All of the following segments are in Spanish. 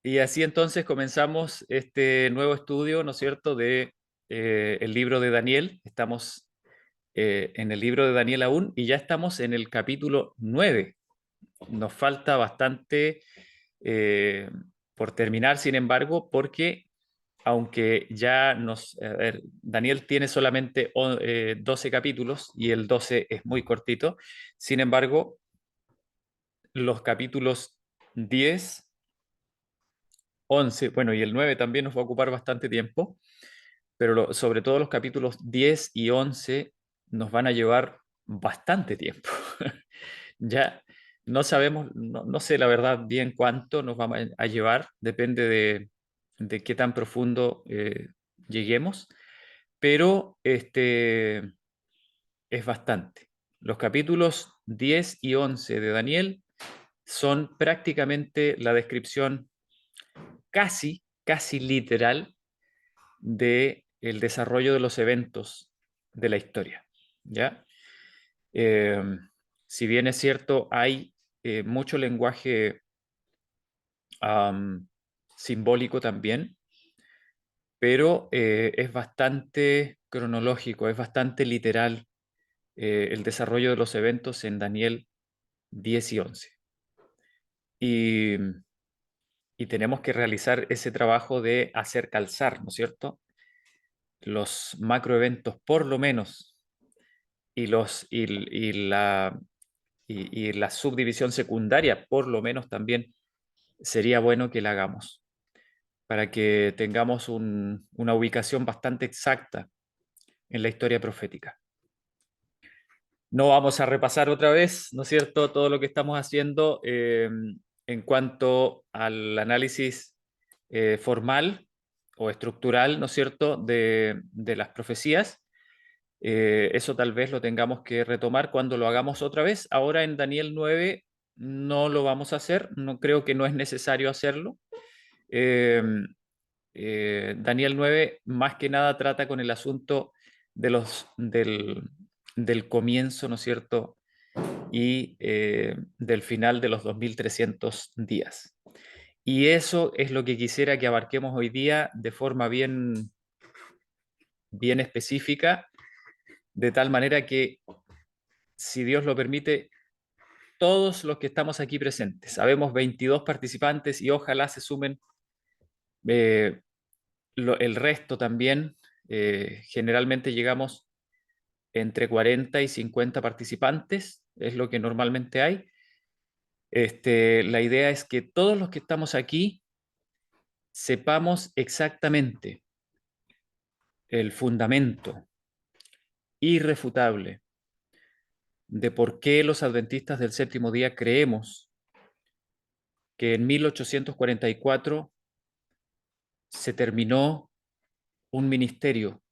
Y así entonces comenzamos este nuevo estudio, ¿no es cierto?, de el libro de Daniel. Estamos en el libro de Daniel aún y ya estamos en el capítulo 9. Nos falta bastante eh, por terminar, sin embargo, porque aunque ya a ver, Daniel tiene solamente 12 capítulos y el 12 es muy cortito, sin embargo, los capítulos 10, 11, bueno, y el 9 también nos va a ocupar bastante tiempo, pero sobre todo los capítulos 10 y 11 nos van a llevar bastante tiempo. Ya no sabemos, no sé la verdad bien cuánto nos va a llevar, depende de qué tan profundo lleguemos, pero es bastante. Los capítulos 10 y 11 de Daniel son prácticamente la descripción casi literal de el desarrollo de los eventos de la historia, ¿ya? Eh, si bien es cierto, hay mucho lenguaje am, simbólico también, pero es bastante cronológico, es bastante literal el desarrollo de los eventos en Daniel 10 y 11. Y, y tenemos que realizar ese trabajo de hacer calzar, ¿no es cierto?, los macroeventos por lo menos y la subdivisión secundaria por lo menos también sería bueno que la hagamos para que tengamos una ubicación bastante exacta en la historia profética. No vamos a repasar otra vez, ¿no es cierto?, todo lo que estamos haciendo en cuanto al análisis formal o estructural, ¿no es cierto?, de las profecías. Eso tal vez lo tengamos que retomar cuando lo hagamos otra vez. Ahora en Daniel 9 no lo vamos a hacer, no creo que no es necesario hacerlo. Eh, Daniel 9 más que nada trata con el asunto de del comienzo, ¿no es cierto?, y del final de los 2300 días. Y eso es lo que quisiera que abarquemos hoy día de forma bien específica, de tal manera que, si Dios lo permite, todos los que estamos aquí presentes, sabemos 22 participantes y ojalá se sumen eh, el resto también. Generalmente llegamos entre 40 y 50 participantes, es lo que normalmente hay. La idea es que todos los que estamos aquí sepamos exactamente el fundamento irrefutable de por qué los adventistas del séptimo día creemos que en 1844 se terminó un ministerio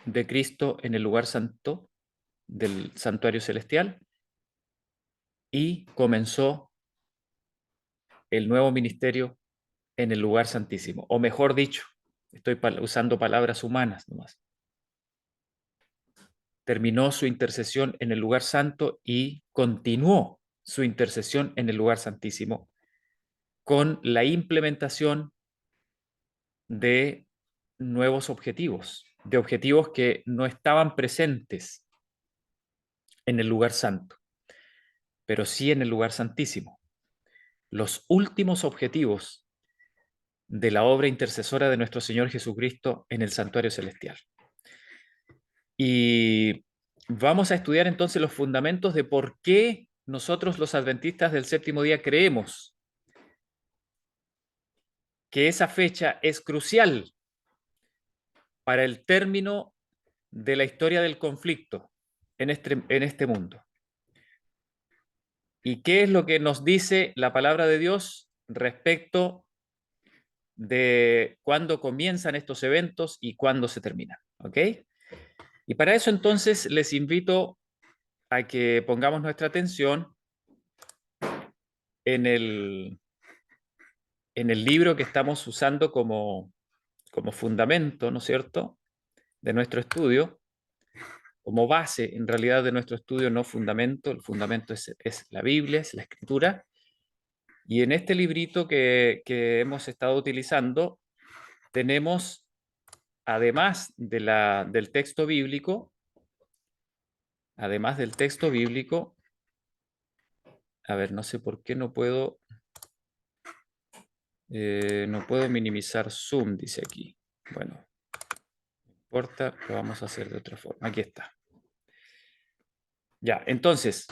de Cristo en el lugar santo del santuario celestial y comenzó el nuevo ministerio en el lugar santísimo, o mejor dicho, estoy usando palabras humanas nomás. Terminó su intercesión en el lugar santo y continuó su intercesión en el lugar santísimo con la implementación de nuevos objetivos, de objetivos que no estaban presentes en el lugar santo, pero sí en el lugar santísimo. Los últimos objetivos de la obra intercesora de nuestro Señor Jesucristo en el santuario celestial. Y vamos a estudiar entonces los fundamentos de por qué nosotros los adventistas del séptimo día creemos que esa fecha es crucial para el término de la historia del conflicto en este mundo. ¿Y qué es lo que nos dice la palabra de Dios respecto de cuándo comienzan estos eventos y cuándo se terminan? ¿Ok? Y para eso entonces les invito a que pongamos nuestra atención en en el libro que estamos usando como fundamento, ¿no es cierto?, de nuestro estudio, como base en realidad de nuestro estudio, no fundamento. El fundamento es la Biblia, es la Escritura. Y en este librito que hemos estado utilizando, tenemos, además del texto bíblico, a ver, no sé por qué no puedo minimizar Zoom, dice aquí. Bueno, no importa, lo vamos a hacer de otra forma. Aquí está. Ya, entonces,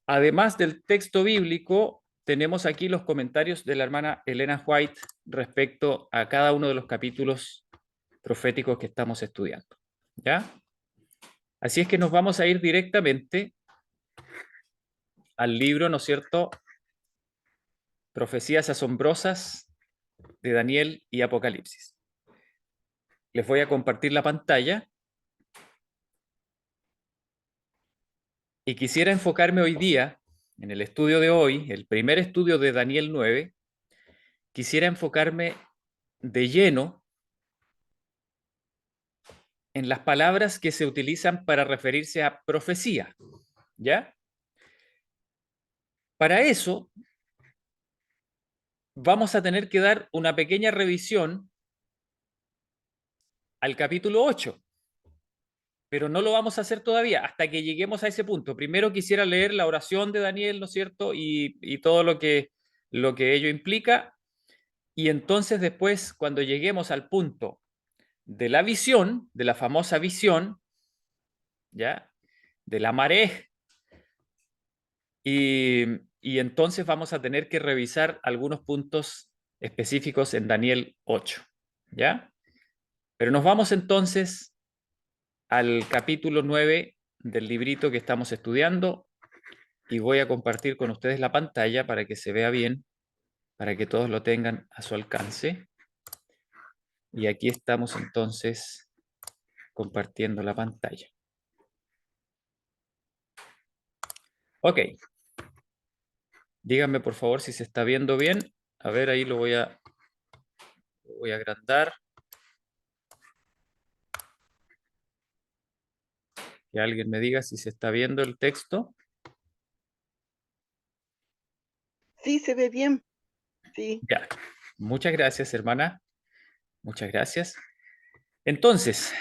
además del texto bíblico, tenemos aquí los comentarios de la hermana Elena White respecto a cada uno de los capítulos proféticos que estamos estudiando. ¿Ya? Así es que nos vamos a ir directamente al libro, ¿no es cierto? Profecías asombrosas de Daniel y Apocalipsis. Les voy a compartir la pantalla y quisiera enfocarme hoy día, en el estudio de hoy, el primer estudio de Daniel 9, quisiera enfocarme de lleno en las palabras que se utilizan para referirse a profecía, ¿ya? Para eso, vamos a tener que dar una pequeña revisión al capítulo 8, pero no lo vamos a hacer todavía hasta que lleguemos a ese punto. Primero quisiera leer la oración de Daniel, ¿no es cierto? Y todo lo que ello implica. Y entonces después, cuando lleguemos al punto de la visión, de la famosa visión, ¿ya? De la marea, y entonces vamos a tener que revisar algunos puntos específicos en Daniel 8, ¿ya? Pero nos vamos entonces al capítulo 9 del librito que estamos estudiando y voy a compartir con ustedes la pantalla para que se vea bien, para que todos lo tengan a su alcance. Y aquí estamos entonces compartiendo la pantalla. Ok. Díganme por favor si se está viendo bien. A ver, ahí lo voy a agrandar. Que alguien me diga si se está viendo el texto. Sí, se ve bien. Sí. Ya. Muchas gracias, hermana. Muchas gracias. Entonces,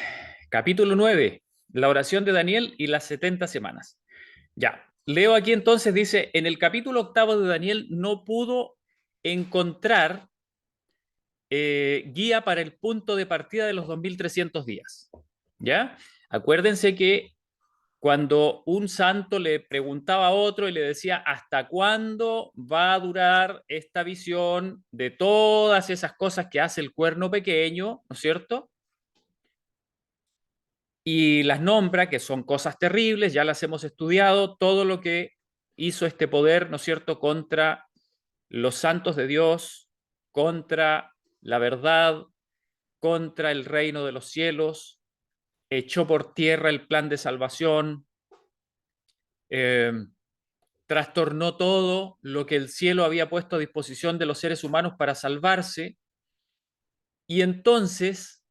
capítulo 9, la oración de Daniel y las 70 semanas. Ya. Leo aquí entonces, dice, en el capítulo 8 de Daniel no pudo encontrar guía para el punto de partida de los 2300 días. ¿Ya? Acuérdense que cuando un santo le preguntaba a otro y le decía, ¿hasta cuándo va a durar esta visión de todas esas cosas que hace el cuerno pequeño, ¿no es cierto? Y las nombra, que son cosas terribles, ya las hemos estudiado, todo lo que hizo este poder, ¿no es cierto?, contra los santos de Dios, contra la verdad, contra el reino de los cielos, echó por tierra el plan de salvación, trastornó todo lo que el cielo había puesto a disposición de los seres humanos para salvarse. Y entonces,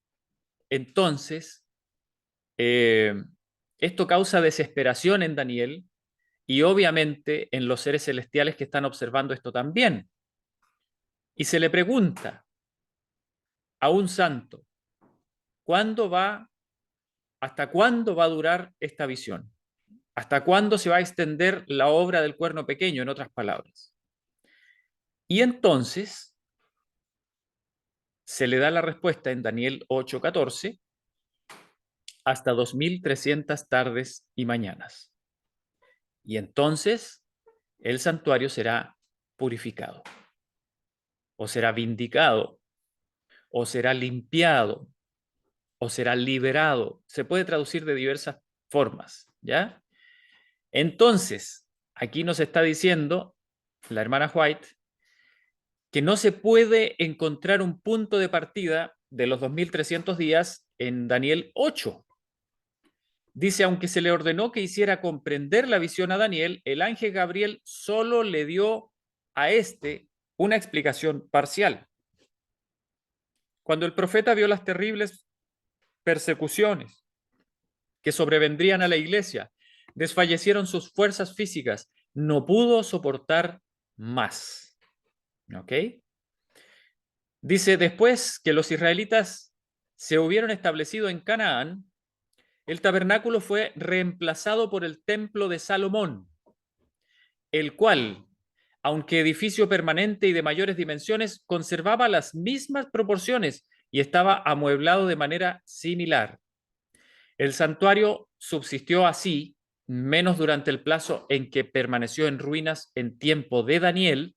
eh, esto causa desesperación en Daniel y obviamente en los seres celestiales que están observando esto también. Y se le pregunta a un santo, ¿hasta cuándo va a durar esta visión? ¿Hasta cuándo se va a extender la obra del cuerno pequeño, en otras palabras? Y entonces se le da la respuesta en Daniel 8:14, hasta 2300 tardes y mañanas. Y entonces el santuario será purificado, o será vindicado, o será limpiado, o será liberado. Se puede traducir de diversas formas, ¿ya? Entonces, aquí nos está diciendo la hermana White que no se puede encontrar un punto de partida de los 2300 días en Daniel 8. Dice, aunque se le ordenó que hiciera comprender la visión a Daniel, el ángel Gabriel solo le dio a este una explicación parcial. Cuando el profeta vio las terribles persecuciones que sobrevendrían a la iglesia, desfallecieron sus fuerzas físicas, no pudo soportar más. ¿Ok? Dice, después que los israelitas se hubieron establecido en Canaán, el tabernáculo fue reemplazado por el templo de Salomón, el cual, aunque edificio permanente y de mayores dimensiones, conservaba las mismas proporciones y estaba amueblado de manera similar. El santuario subsistió así, menos durante el plazo en que permaneció en ruinas en tiempo de Daniel,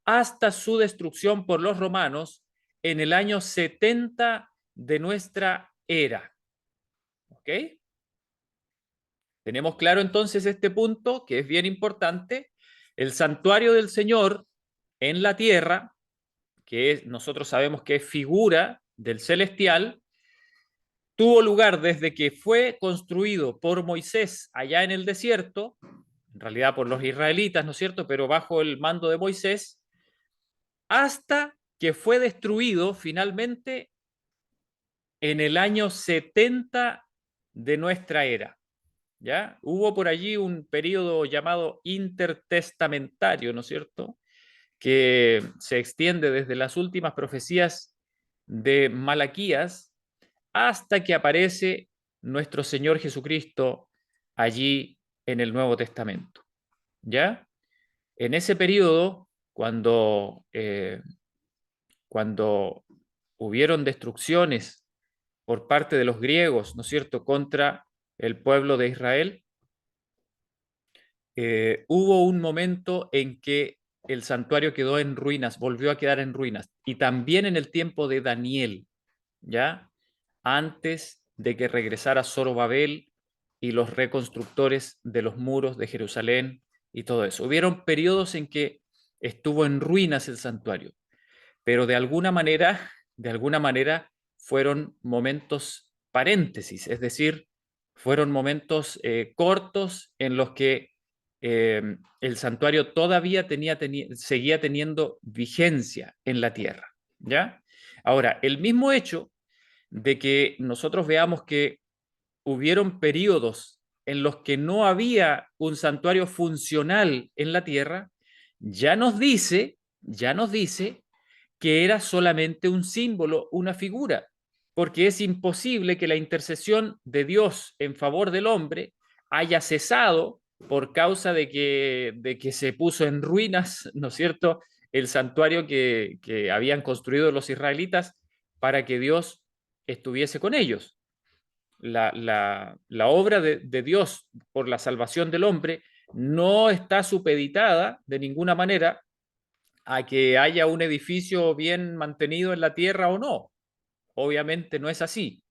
hasta su destrucción por los romanos en el año 70 de nuestra era. ¿Ok? Tenemos claro entonces este punto, que es bien importante. El santuario del Señor en la tierra, nosotros sabemos que es figura del celestial, tuvo lugar desde que fue construido por Moisés allá en el desierto, en realidad por los israelitas, ¿no es cierto?, pero bajo el mando de Moisés, hasta que fue destruido finalmente en el año 70 de nuestra era. ¿Ya? Hubo por allí un periodo llamado intertestamentario, ¿no es cierto?, que se extiende desde las últimas profecías de Malaquías hasta que aparece nuestro Señor Jesucristo allí en el Nuevo Testamento. ¿Ya? En ese periodo, cuando hubieron destrucciones por parte de los griegos, ¿no es cierto?, contra el pueblo de Israel, hubo un momento en que el santuario quedó en ruinas, volvió a quedar en ruinas, y también en el tiempo de Daniel, ¿ya? Antes de que regresara Zorobabel y los reconstructores de los muros de Jerusalén y todo eso. Hubieron periodos en que estuvo en ruinas el santuario, pero de alguna manera fueron momentos paréntesis, es decir, fueron momentos cortos en los que el santuario todavía seguía teniendo vigencia en la tierra, ¿ya? Ahora, el mismo hecho de que nosotros veamos que hubieron periodos en los que no había un santuario funcional en la tierra, ya nos dice que era solamente un símbolo, una figura, porque es imposible que la intercesión de Dios en favor del hombre haya cesado por causa de que se puso en ruinas, ¿no es cierto?, el santuario que habían construido los israelitas para que Dios estuviese con ellos. La obra de Dios por la salvación del hombre no está supeditada de ninguna manera a que haya un edificio bien mantenido en la tierra o no. Obviamente no es así.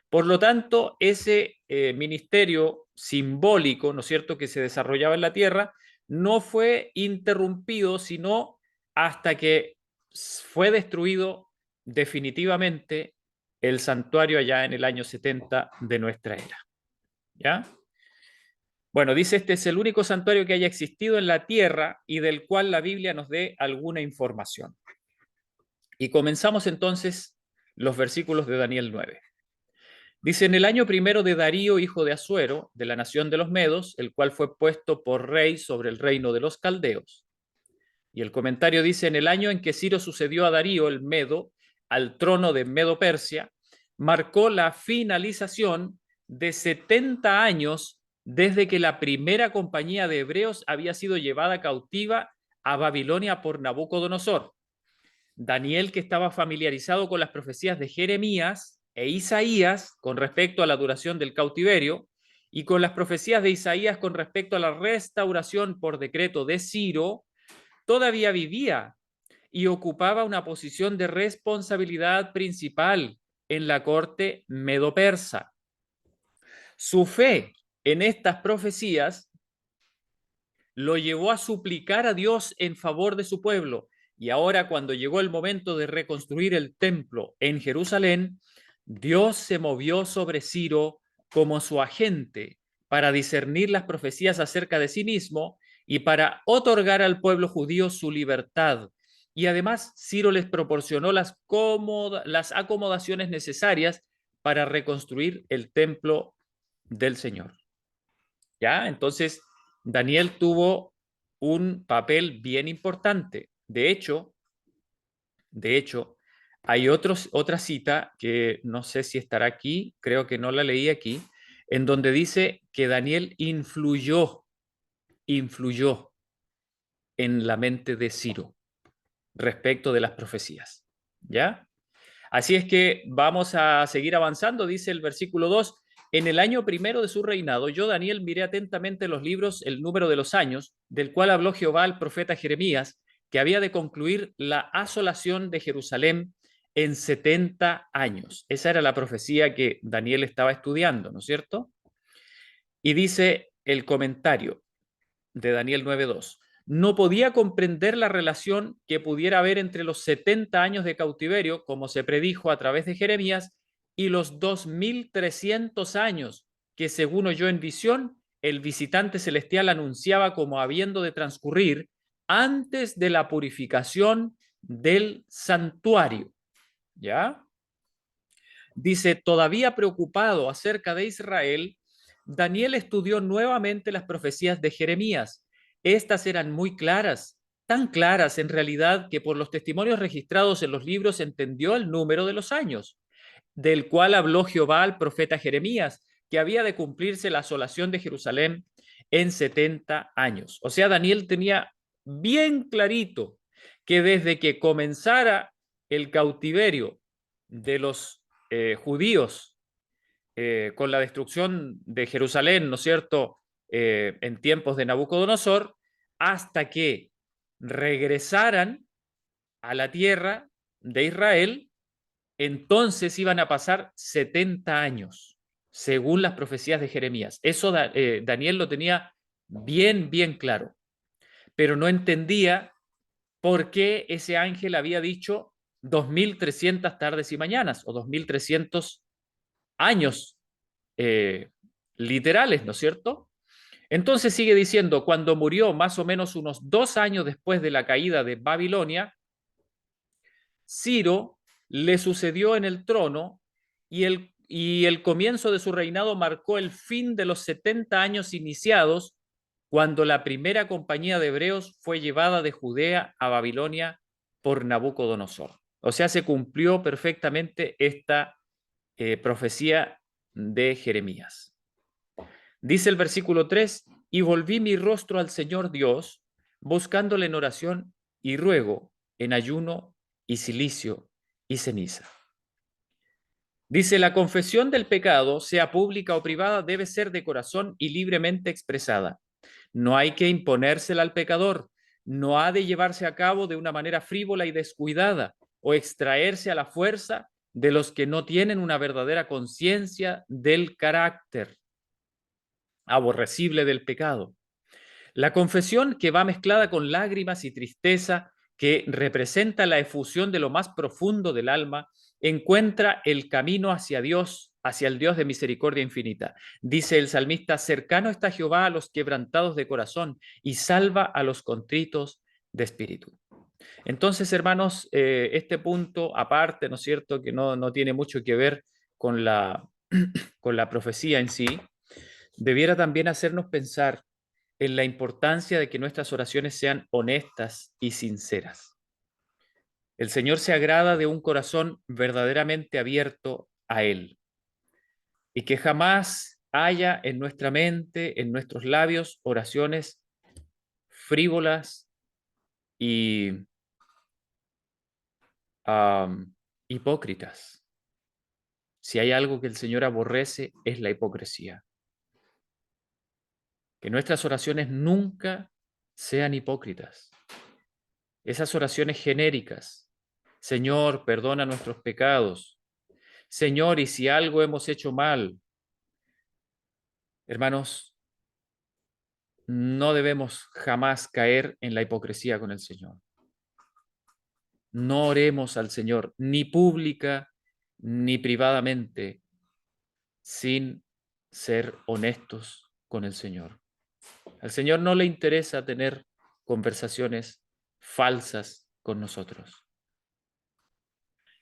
Por lo tanto, ese ministerio simbólico, ¿no es cierto?, que se desarrollaba en la tierra, no fue interrumpido, sino hasta que fue destruido definitivamente el santuario allá en el año 70 de nuestra era. ¿Ya? Bueno, dice, este es el único santuario que haya existido en la tierra y del cual la Biblia nos dé alguna información. Y comenzamos entonces los versículos de Daniel 9. Dice, en el año primero de Darío, hijo de Asuero, de la nación de los Medos, el cual fue puesto por rey sobre el reino de los caldeos. Y el comentario dice, en el año en que Ciro sucedió a Darío, el Medo, al trono de Medo-Persia, marcó la finalización de 70 años desde que la primera compañía de hebreos había sido llevada cautiva a Babilonia por Nabucodonosor. Daniel, que estaba familiarizado con las profecías de Jeremías e Isaías con respecto a la duración del cautiverio, y con las profecías de Isaías con respecto a la restauración por decreto de Ciro, todavía vivía y ocupaba una posición de responsabilidad principal en la corte medo-persa. Su fe en estas profecías lo llevó a suplicar a Dios en favor de su pueblo. Y ahora, cuando llegó el momento de reconstruir el templo en Jerusalén, Dios se movió sobre Ciro como su agente para discernir las profecías acerca de sí mismo y para otorgar al pueblo judío su libertad. Y además, Ciro les proporcionó las acomodaciones necesarias para reconstruir el templo del Señor. ¿Ya? Entonces, Daniel tuvo un papel bien importante. De hecho, De hecho, hay otra cita que no sé si estará aquí, creo que no la leí aquí, en donde dice que Daniel influyó en la mente de Ciro respecto de las profecías. ¿Ya? Así es que vamos a seguir avanzando, dice el versículo 2. En el año primero de su reinado, yo, Daniel, miré atentamente los libros, el número de los años, del cual habló Jehová al profeta Jeremías, que había de concluir la asolación de Jerusalén en 70 años. Esa era la profecía que Daniel estaba estudiando, ¿no es cierto? Y dice el comentario de Daniel 9:2. No podía comprender la relación que pudiera haber entre los 70 años de cautiverio, como se predijo a través de Jeremías, y los 2300 años que, según oyó en visión, el visitante celestial anunciaba como habiendo de transcurrir antes de la purificación del santuario. ¿Ya? Dice, todavía preocupado acerca de Israel, Daniel estudió nuevamente las profecías de Jeremías. Estas eran muy claras, tan claras en realidad que por los testimonios registrados en los libros entendió el número de los años, del cual habló Jehová al profeta Jeremías, que había de cumplirse la asolación de Jerusalén en 70 años. O sea, Daniel tenía bien clarito que desde que comenzara el cautiverio de los judíos con la destrucción de Jerusalén, ¿no es cierto?, en tiempos de Nabucodonosor, hasta que regresaran a la tierra de Israel, entonces iban a pasar 70 años, según las profecías de Jeremías. Eso Daniel lo tenía bien claro, pero no entendía por qué ese ángel había dicho 2300 tardes y mañanas o 2300 años eh, literales, ¿no es cierto? Entonces sigue diciendo, cuando murió más o menos unos 2 años después de la caída de Babilonia, Ciro le sucedió en el trono y el comienzo de su reinado marcó el fin de los 70 años iniciados cuando la primera compañía de hebreos fue llevada de Judea a Babilonia por Nabucodonosor. O sea, se cumplió perfectamente esta profecía de Jeremías. Dice el versículo 3, y volví mi rostro al Señor Dios, buscándole en oración y ruego, en ayuno y cilicio y ceniza. Dice, la confesión del pecado, sea pública o privada, debe ser de corazón y libremente expresada. No hay que imponérsela al pecador, no ha de llevarse a cabo de una manera frívola y descuidada o extraerse a la fuerza de los que no tienen una verdadera conciencia del carácter aborrecible del pecado. La confesión, que va mezclada con lágrimas y tristeza, que representa la efusión de lo más profundo del alma, encuentra el camino hacia Dios, hacia el Dios de misericordia infinita. Dice el salmista, cercano está Jehová a los quebrantados de corazón y salva a los contritos de espíritu. Entonces, hermanos, este punto aparte, ¿no es cierto?, que no tiene mucho que ver con con la profecía en sí, debiera también hacernos pensar en la importancia de que nuestras oraciones sean honestas y sinceras. El Señor se agrada de un corazón verdaderamente abierto a Él y que jamás haya en nuestra mente, en nuestros labios, oraciones frívolas y hipócritas. Si hay algo que el Señor aborrece es la hipocresía. Que nuestras oraciones nunca sean hipócritas. Esas oraciones genéricas. Señor, perdona nuestros pecados. Señor, y si algo hemos hecho mal, hermanos, no debemos jamás caer en la hipocresía con el Señor. No oremos al Señor, ni pública ni privadamente, sin ser honestos con el Señor. Al Señor no le interesa tener conversaciones falsas con nosotros.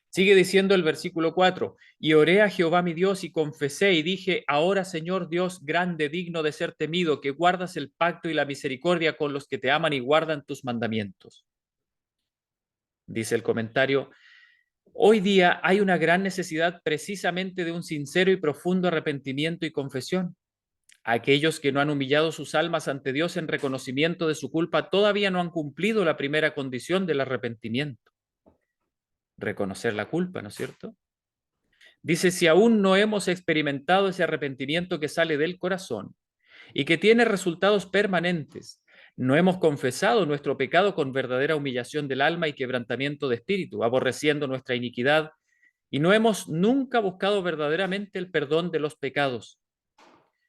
Sigue diciendo el versículo 4, y oré a Jehová mi Dios y confesé y dije, ahora Señor Dios grande, digno de ser temido, que guardas el pacto y la misericordia con los que te aman y guardan tus mandamientos. Dice el comentario: hoy día hay una gran necesidad precisamente de un sincero y profundo arrepentimiento y confesión. Aquellos que no han humillado sus almas ante Dios en reconocimiento de su culpa todavía no han cumplido la primera condición del arrepentimiento. Reconocer la culpa, ¿no es cierto? Dice: si aún no hemos experimentado ese arrepentimiento que sale del corazón y que tiene resultados permanentes, no hemos confesado nuestro pecado con verdadera humillación del alma y quebrantamiento de espíritu, aborreciendo nuestra iniquidad, y no hemos nunca buscado verdaderamente el perdón de los pecados.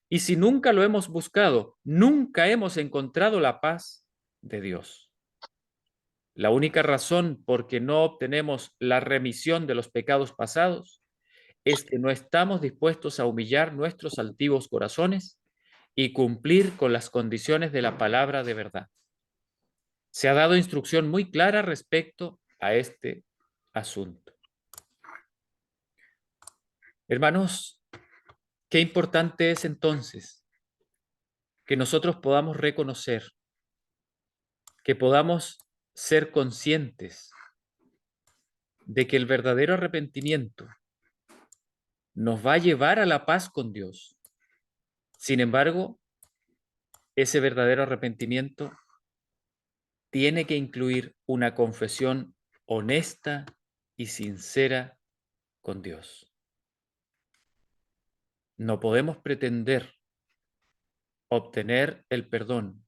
Y si nunca lo hemos buscado, nunca hemos encontrado la paz de Dios. La única razón por que no obtenemos la remisión de los pecados pasados es que no estamos dispuestos a humillar nuestros altivos corazones y cumplir con las condiciones de la palabra de verdad. Se ha dado instrucción muy clara respecto a este asunto. Hermanos, qué importante es entonces que nosotros podamos reconocer, que podamos ser conscientes de que el verdadero arrepentimiento nos va a llevar a la paz con Dios. Sin embargo, ese verdadero arrepentimiento tiene que incluir una confesión honesta y sincera con Dios. No podemos pretender obtener el perdón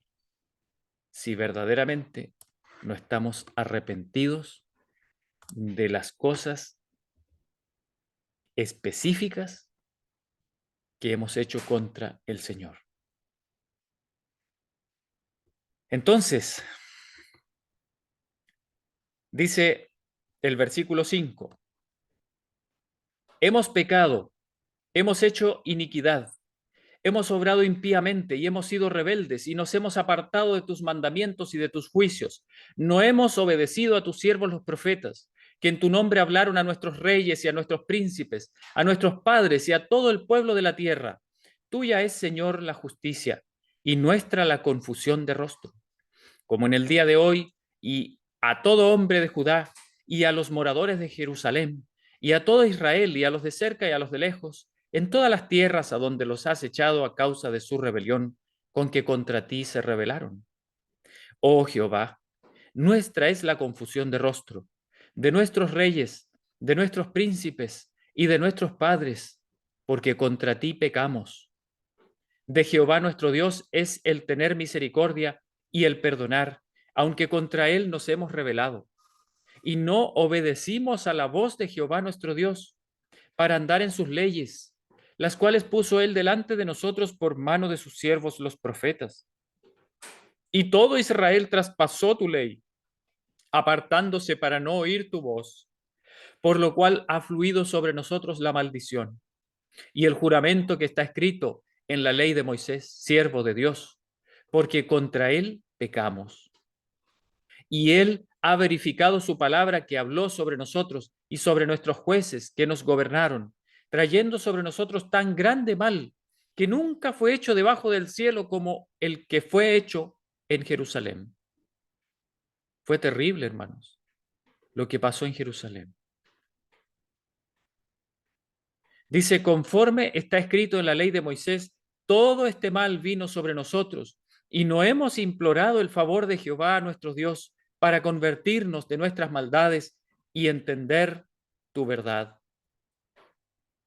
si verdaderamente no estamos arrepentidos de las cosas específicas que hemos hecho contra el Señor. Entonces, dice el versículo 5, hemos pecado, hemos hecho iniquidad, hemos obrado impíamente y hemos sido rebeldes y nos hemos apartado de tus mandamientos y de tus juicios. No hemos obedecido a tus siervos los profetas, que en tu nombre hablaron a nuestros reyes y a nuestros príncipes, a nuestros padres y a todo el pueblo de la tierra. Tuya es, Señor, la justicia y nuestra la confusión de rostro. Como en el día de hoy, y a todo hombre de Judá y a los moradores de Jerusalén, y a todo Israel y a los de cerca y a los de lejos, en todas las tierras a donde los has echado a causa de su rebelión, con que contra ti se rebelaron. Oh Jehová, nuestra es la confusión de rostro, de nuestros reyes, de nuestros príncipes y de nuestros padres, porque contra ti pecamos. De Jehová nuestro Dios es el tener misericordia y el perdonar, aunque contra él nos hemos rebelado. Y no obedecimos a la voz de Jehová nuestro Dios para andar en sus leyes, las cuales puso él delante de nosotros por mano de sus siervos los profetas. Y todo Israel traspasó tu ley, apartándose para no oír tu voz, por lo cual ha fluido sobre nosotros la maldición y el juramento que está escrito en la ley de Moisés, siervo de Dios, porque contra él pecamos. Y él ha verificado su palabra que habló sobre nosotros y sobre nuestros jueces que nos gobernaron, trayendo sobre nosotros tan grande mal que nunca fue hecho debajo del cielo como el que fue hecho en Jerusalén. Fue terrible, hermanos, lo que pasó en Jerusalén. Dice, conforme está escrito en la ley de Moisés, todo este mal vino sobre nosotros y no hemos implorado el favor de Jehová nuestro Dios para convertirnos de nuestras maldades y entender tu verdad.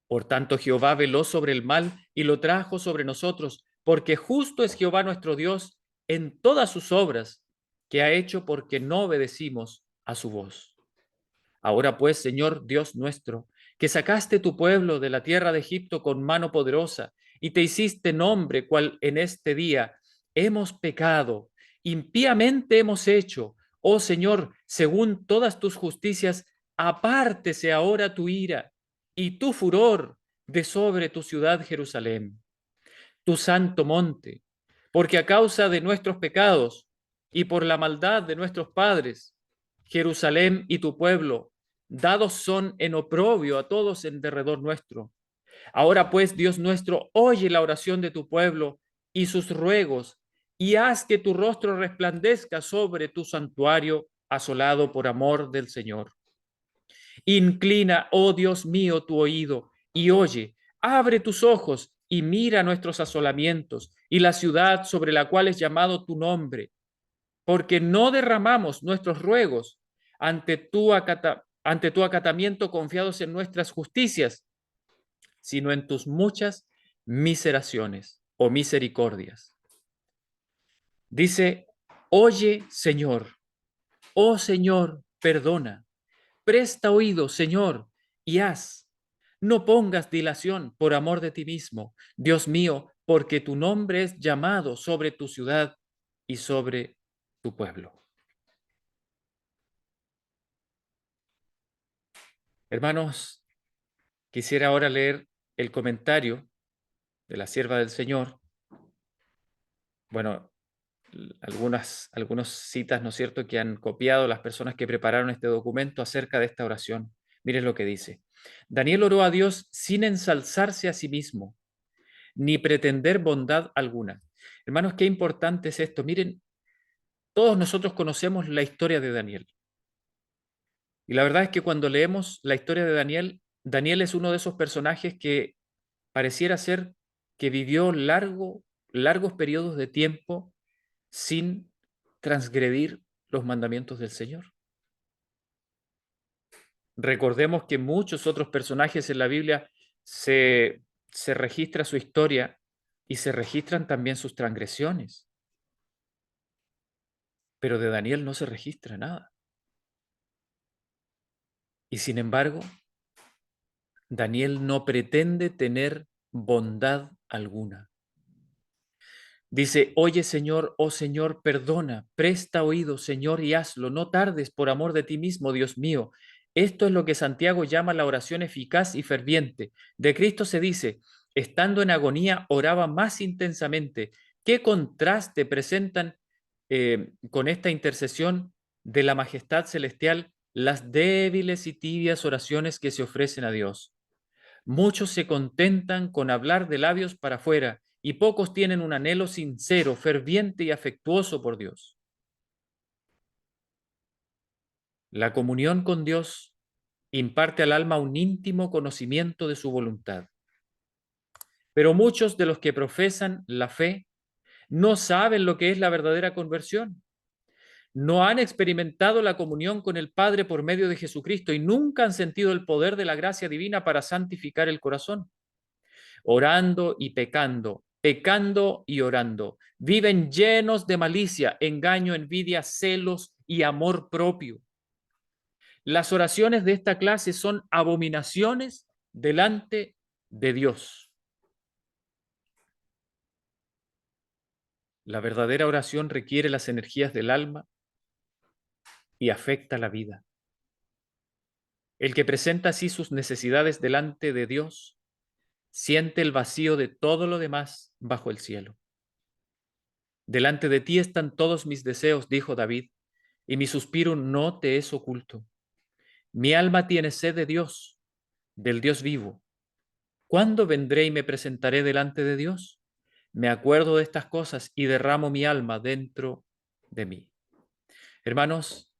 Por tanto, Jehová veló sobre el mal y lo trajo sobre nosotros, porque justo es Jehová nuestro Dios en todas sus obras que ha hecho porque no obedecimos a su voz. Ahora pues, Señor Dios nuestro, que sacaste tu pueblo de la tierra de Egipto con mano poderosa y te hiciste nombre cual en este día hemos pecado, impíamente hemos hecho, oh Señor, según todas tus justicias, apártese ahora tu ira y tu furor de sobre tu ciudad Jerusalén, tu santo monte, porque a causa de nuestros pecados y por la maldad de nuestros padres, Jerusalén y tu pueblo dados son en oprobio a todos en derredor nuestro. Ahora pues, Dios nuestro, oye la oración de tu pueblo y sus ruegos, y haz que tu rostro resplandezca sobre tu santuario asolado por amor del Señor. Inclina, oh Dios mío, tu oído y oye, abre tus ojos y mira nuestros asolamientos y la ciudad sobre la cual es llamado tu nombre, porque no derramamos nuestros ruegos ante tu acatamiento confiados en nuestras justicias, sino en tus muchas miseraciones o misericordias. Dice, oye, Señor, oh Señor, perdona, presta oído, Señor, y haz. No pongas dilación por amor de ti mismo, Dios mío, porque tu nombre es llamado sobre tu ciudad y sobre tu pueblo. Hermanos, quisiera ahora leer el comentario de la sierva del Señor. Bueno, algunas citas, ¿no es cierto?, que han copiado las personas que prepararon este documento acerca de esta oración. Miren lo que dice. Daniel oró a Dios sin ensalzarse a sí mismo, ni pretender bondad alguna. Hermanos, qué importante es esto. Miren, todos nosotros conocemos la historia de Daniel. Y la verdad es que cuando leemos la historia de Daniel, Daniel es uno de esos personajes que pareciera ser que vivió largos periodos de tiempo sin transgredir los mandamientos del Señor. Recordemos que muchos otros personajes en la Biblia se registra su historia y se registran también sus transgresiones, pero de Daniel no se registra nada. Y sin embargo, Daniel no pretende tener bondad alguna. Dice, oye Señor, oh Señor, perdona, presta oído, Señor, y hazlo, no tardes por amor de ti mismo, Dios mío. Esto es lo que Santiago llama la oración eficaz y ferviente. De Cristo se dice, estando en agonía, oraba más intensamente. ¿Qué contraste presentan con esta intercesión de la majestad celestial las débiles y tibias oraciones que se ofrecen a Dios? Muchos se contentan con hablar de labios para afuera y pocos tienen un anhelo sincero, ferviente y afectuoso por Dios. La comunión con Dios imparte al alma un íntimo conocimiento de su voluntad. Pero muchos de los que profesan la fe no saben lo que es la verdadera conversión. No han experimentado la comunión con el Padre por medio de Jesucristo y nunca han sentido el poder de la gracia divina para santificar el corazón. Orando y pecando, pecando y orando. Viven llenos de malicia, engaño, envidia, celos y amor propio. Las oraciones de esta clase son abominaciones delante de Dios. La verdadera oración requiere las energías del alma y afecta la vida. El que presenta así sus necesidades delante de Dios siente el vacío de todo lo demás bajo el cielo. Delante de ti están todos mis deseos, dijo David, y mi suspiro no te es oculto. Mi alma tiene sed de Dios, del Dios vivo. ¿Cuándo vendré y me presentaré delante de Dios? Me acuerdo de estas cosas y derramo mi alma dentro de mí. Hermanos,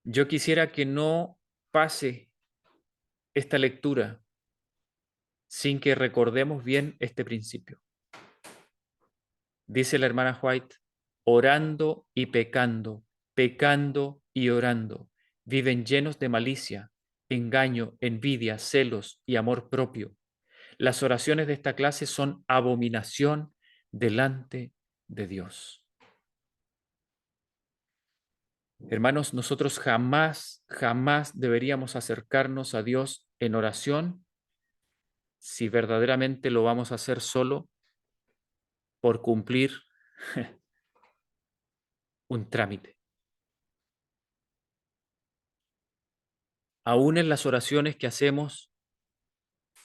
yo quisiera que no pase esta lectura sin que recordemos bien este principio. Dice la hermana White, orando y pecando, pecando y orando, viven llenos de malicia, engaño, envidia, celos y amor propio. Las oraciones de esta clase son abominación delante de Dios. Hermanos, nosotros jamás deberíamos acercarnos a Dios en oración si verdaderamente lo vamos a hacer solo por cumplir un trámite. Aún en las oraciones que hacemos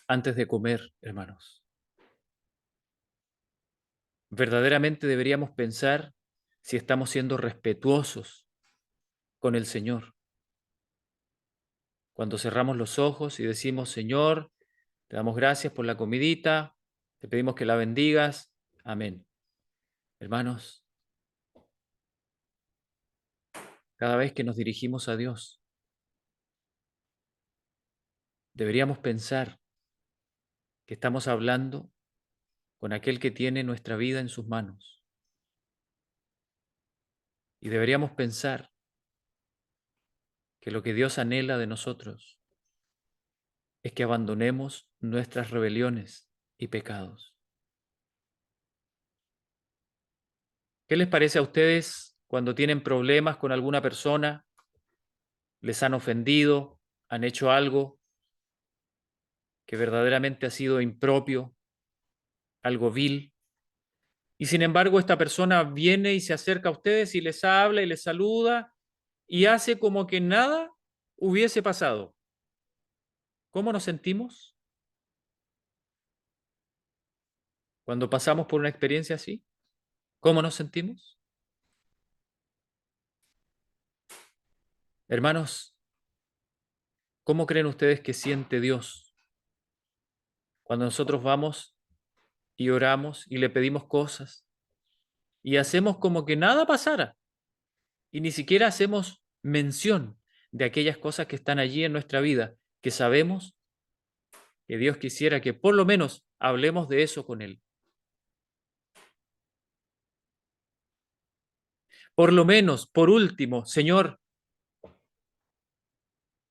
antes de comer, hermanos, verdaderamente deberíamos pensar si estamos siendo respetuosos con el Señor. Cuando cerramos los ojos y decimos, Señor, te damos gracias por la comidita, te pedimos que la bendigas. Amén. Hermanos, cada vez que nos dirigimos a Dios. Deberíamos pensar que estamos hablando con aquel que tiene nuestra vida en sus manos. Y deberíamos pensar que lo que Dios anhela de nosotros es que abandonemos nuestras rebeliones y pecados. ¿Qué les parece a ustedes cuando tienen problemas con alguna persona, les han ofendido, han hecho algo que verdaderamente ha sido impropio, algo vil, y sin embargo esta persona viene y se acerca a ustedes y les habla y les saluda y hace como que nada hubiese pasado? ¿Cómo nos sentimos cuando pasamos por una experiencia así? ¿Cómo nos sentimos? Hermanos, ¿cómo creen ustedes que siente Dios cuando nosotros vamos y oramos y le pedimos cosas y hacemos como que nada pasara y ni siquiera hacemos mención de aquellas cosas que están allí en nuestra vida, que sabemos que Dios quisiera que por lo menos hablemos de eso con Él? Por lo menos, por último, Señor,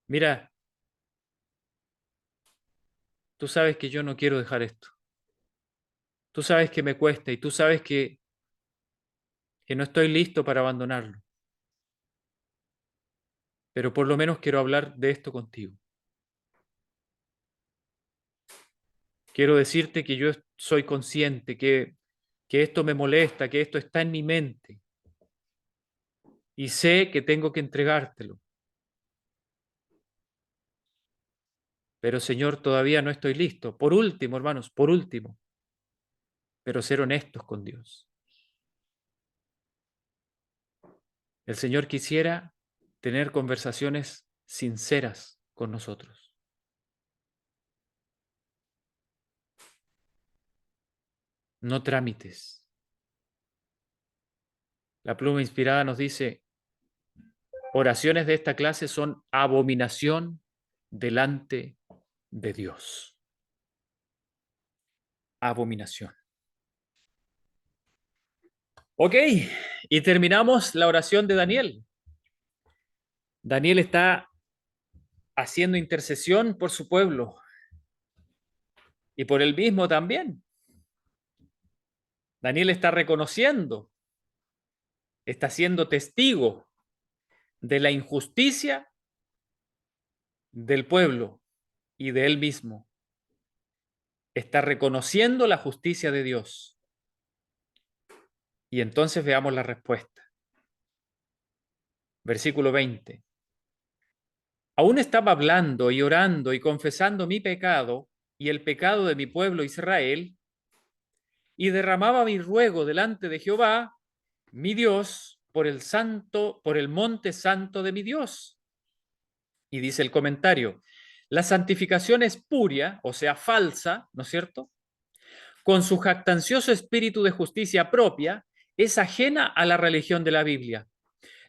mira, tú sabes que yo no quiero dejar esto. Tú sabes que me cuesta y tú sabes que no estoy listo para abandonarlo, pero por lo menos quiero hablar de esto contigo. Quiero decirte que yo soy consciente que esto me molesta, que esto está en mi mente y sé que tengo que entregártelo. Pero Señor, todavía no estoy listo. Por último, hermanos, por último, pero ser honestos con Dios. El Señor quisiera tener conversaciones sinceras con nosotros. No trámites. La pluma inspirada nos dice, oraciones de esta clase son abominación delante de Dios. Abominación. Ok, y terminamos la oración de Daniel. Daniel está haciendo intercesión por su pueblo y por él mismo también. Daniel está reconociendo, está siendo testigo de la injusticia del pueblo y de él mismo. Está reconociendo la justicia de Dios. Y entonces veamos la respuesta. Versículo 20. Aún estaba hablando y orando y confesando mi pecado y el pecado de mi pueblo Israel, y derramaba mi ruego delante de Jehová, mi Dios, por el monte santo de mi Dios. Y dice el comentario, la santificación espuria, o sea, falsa, ¿no es cierto? Con su jactancioso espíritu de justicia propia, es ajena a la religión de la Biblia.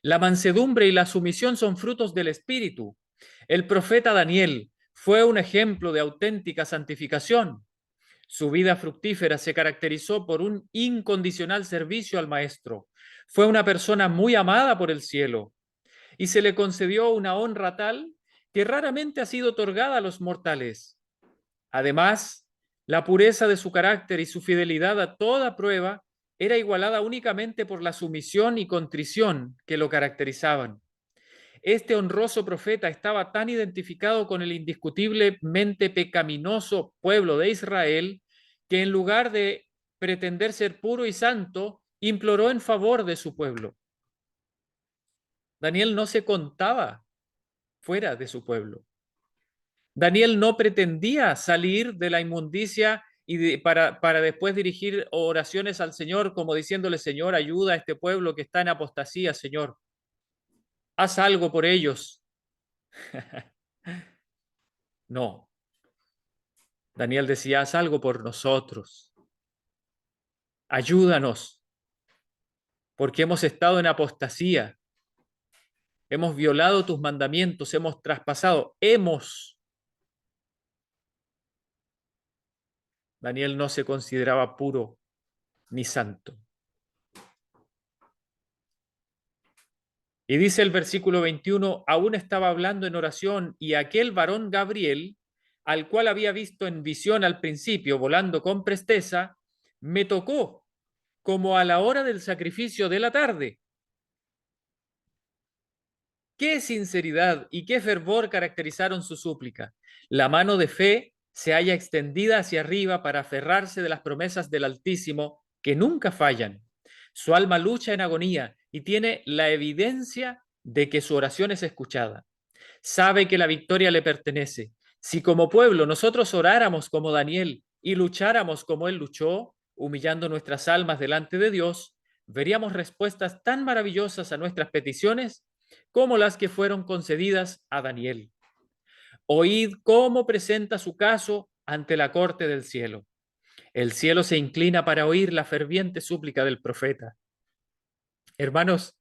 La mansedumbre y la sumisión son frutos del espíritu. El profeta Daniel fue un ejemplo de auténtica santificación. Su vida fructífera se caracterizó por un incondicional servicio al Maestro. Fue una persona muy amada por el cielo y se le concedió una honra tal que raramente ha sido otorgada a los mortales. Además, la pureza de su carácter y su fidelidad a toda prueba era igualada únicamente por la sumisión y contrición que lo caracterizaban. Este honroso profeta estaba tan identificado con el indiscutiblemente pecaminoso pueblo de Israel que en lugar de pretender ser puro y santo, imploró en favor de su pueblo. Daniel no se contaba fuera de su pueblo. Daniel no pretendía salir de la inmundicia para después dirigir oraciones al Señor como diciéndole, Señor, ayuda a este pueblo que está en apostasía, Señor. Haz algo por ellos. No. Daniel decía, haz algo por nosotros. Ayúdanos, porque hemos estado en apostasía. hemos violado tus mandamientos, hemos traspasado, hemos. Daniel no se consideraba puro ni santo. Y dice el versículo 21, aún estaba hablando en oración y aquel varón Gabriel, al cual había visto en visión al principio, volando con presteza, me tocó como a la hora del sacrificio de la tarde. Qué sinceridad y qué fervor caracterizaron su súplica. La mano de fe se halla extendida hacia arriba para aferrarse de las promesas del Altísimo que nunca fallan. Su alma lucha en agonía y tiene la evidencia de que su oración es escuchada. Sabe que la victoria le pertenece. Si como pueblo nosotros oráramos como Daniel y lucháramos como él luchó, humillando nuestras almas delante de Dios, veríamos respuestas tan maravillosas a nuestras peticiones como las que fueron concedidas a Daniel. Oíd cómo presenta su caso ante la corte del cielo. El cielo se inclina para oír la ferviente súplica del profeta. Hermanos,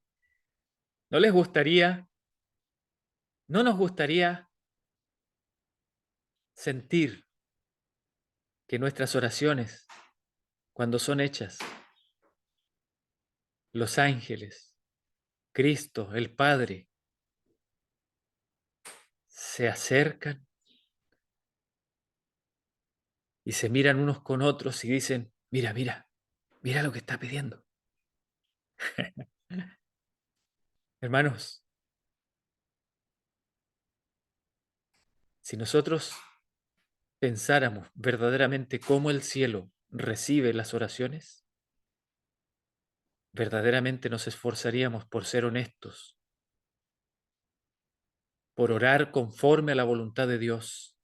¿no les gustaría, no nos gustaría sentir que nuestras oraciones, cuando son hechas, los ángeles, Cristo, el Padre, se acercan y se miran unos con otros y dicen, mira, mira, mira lo que está pidiendo? Hermanos, si nosotros pensáramos verdaderamente cómo el cielo recibe las oraciones, verdaderamente nos esforzaríamos por ser honestos, por orar conforme a la voluntad de Dios,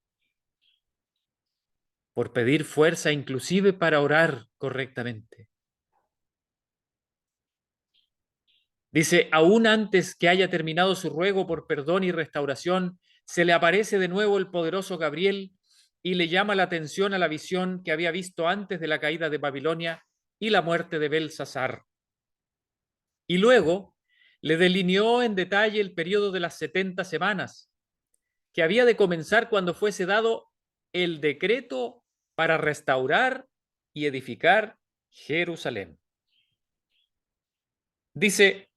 por pedir fuerza inclusive para orar correctamente. Dice, aún antes que haya terminado su ruego por perdón y restauración, se le aparece de nuevo el poderoso Gabriel y le llama la atención a la visión que había visto antes de la caída de Babilonia y la muerte de Belsasar. Y luego le delineó en detalle el periodo de las 70 semanas, que había de comenzar cuando fuese dado el decreto para restaurar y edificar Jerusalén. Dice,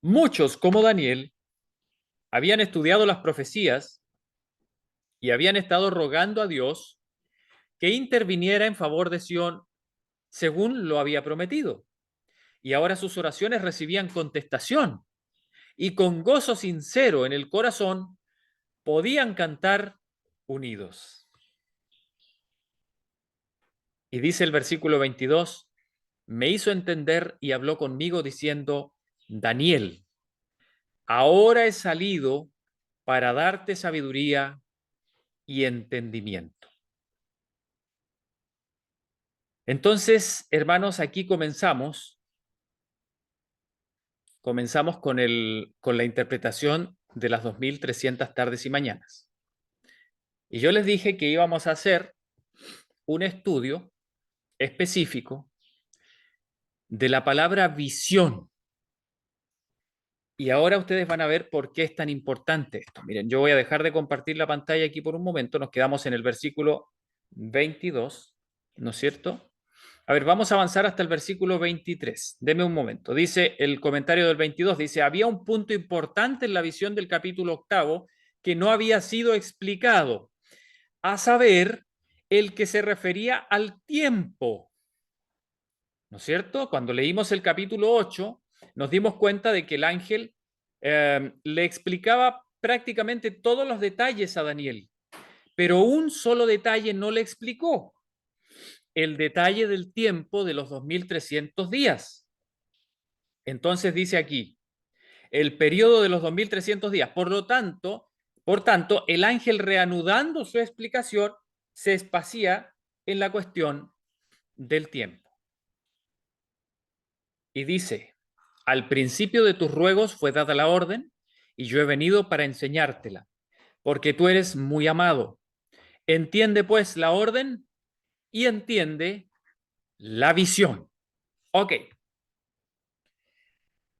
muchos como Daniel habían estudiado las profecías y habían estado rogando a Dios que interviniera en favor de Sión según lo había prometido. Y ahora sus oraciones recibían contestación y con gozo sincero en el corazón podían cantar unidos. Y dice el versículo 22, me hizo entender y habló conmigo diciendo, Daniel, ahora he salido para darte sabiduría y entendimiento. Entonces, hermanos, aquí comenzamos con la interpretación de las 2300 tardes y mañanas. Y yo les dije que íbamos a hacer un estudio específico de la palabra visión. Y ahora ustedes van a ver por qué es tan importante esto. Miren, yo voy a dejar de compartir la pantalla aquí por un momento. Nos quedamos en el versículo 22, ¿no es cierto? A ver, vamos a avanzar hasta el versículo 23. Deme un momento. Dice el comentario del 22, dice, había un punto importante en la visión del capítulo 8 que no había sido explicado, a saber, el que se refería al tiempo. ¿No es cierto? Cuando leímos el capítulo 8, nos dimos cuenta de que el ángel le explicaba prácticamente todos los detalles a Daniel, pero un solo detalle no le explicó, el detalle del tiempo de los 2300 días. Entonces dice aquí, el periodo de los 2300 días. Por tanto, el ángel reanudando su explicación se espacía en la cuestión del tiempo. Y dice, al principio de tus ruegos fue dada la orden y yo he venido para enseñártela, porque tú eres muy amado. Entiende pues la orden y entiende la visión. Ok.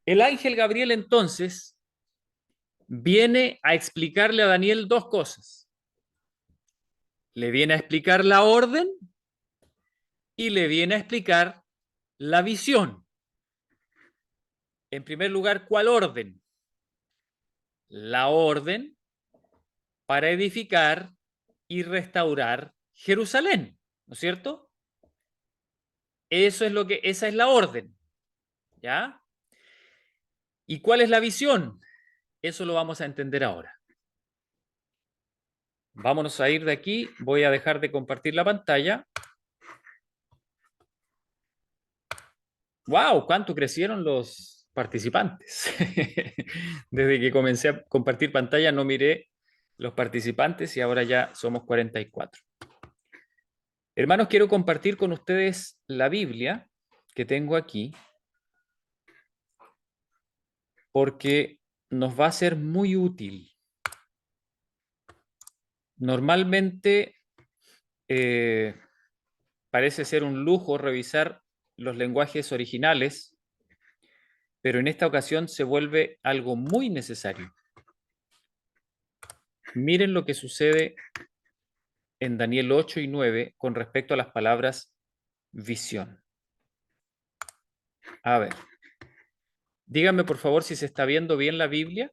El ángel Gabriel entonces viene a explicarle a Daniel dos cosas. Le viene a explicar la orden y le viene a explicar la visión. En primer lugar, ¿cuál orden? La orden para edificar y restaurar Jerusalén, ¿no es cierto? Esa es la orden, ¿ya? ¿Y cuál es la visión? Eso lo vamos a entender ahora. Vámonos a ir de aquí. Voy a dejar de compartir la pantalla. ¡Wow! ¿Cuánto crecieron los participantes? Desde que comencé a compartir pantalla no miré los participantes y ahora ya somos 44. Hermanos, quiero compartir con ustedes la Biblia que tengo aquí porque nos va a ser muy útil. Normalmente parece ser un lujo revisar los lenguajes originales, pero en esta ocasión se vuelve algo muy necesario. Miren lo que sucede en Daniel 8 y 9 con respecto a las palabras visión. A ver, díganme por favor si se está viendo bien la Biblia.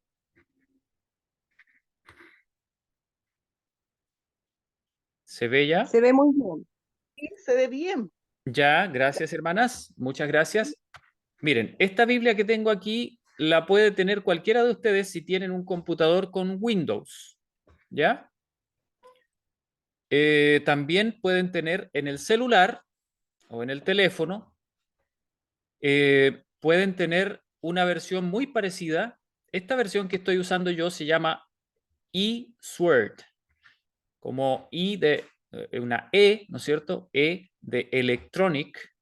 ¿Se ve ya? Se ve muy bien. Sí, se ve bien. Ya, gracias hermanas, muchas gracias. Miren, esta Biblia que tengo aquí la puede tener cualquiera de ustedes si tienen un computador con Windows, ¿ya? También pueden tener en el celular o en el teléfono, pueden tener una versión muy parecida. Esta versión que estoy usando yo se llama eSword, como de una E, ¿no es cierto? E de electronic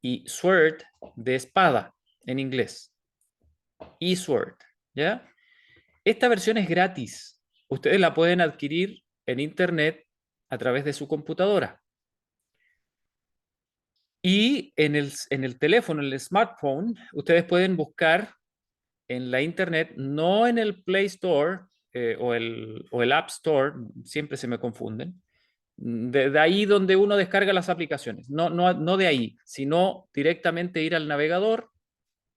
y sword de espada en inglés. eSword, ¿ya? Esta versión es gratis. Ustedes la pueden adquirir en internet a través de su computadora. Y en el teléfono, en el smartphone, ustedes pueden buscar en la internet, no en el Play Store o el App Store, siempre se me confunden, de ahí donde uno descarga las aplicaciones, no de ahí, sino directamente ir al navegador,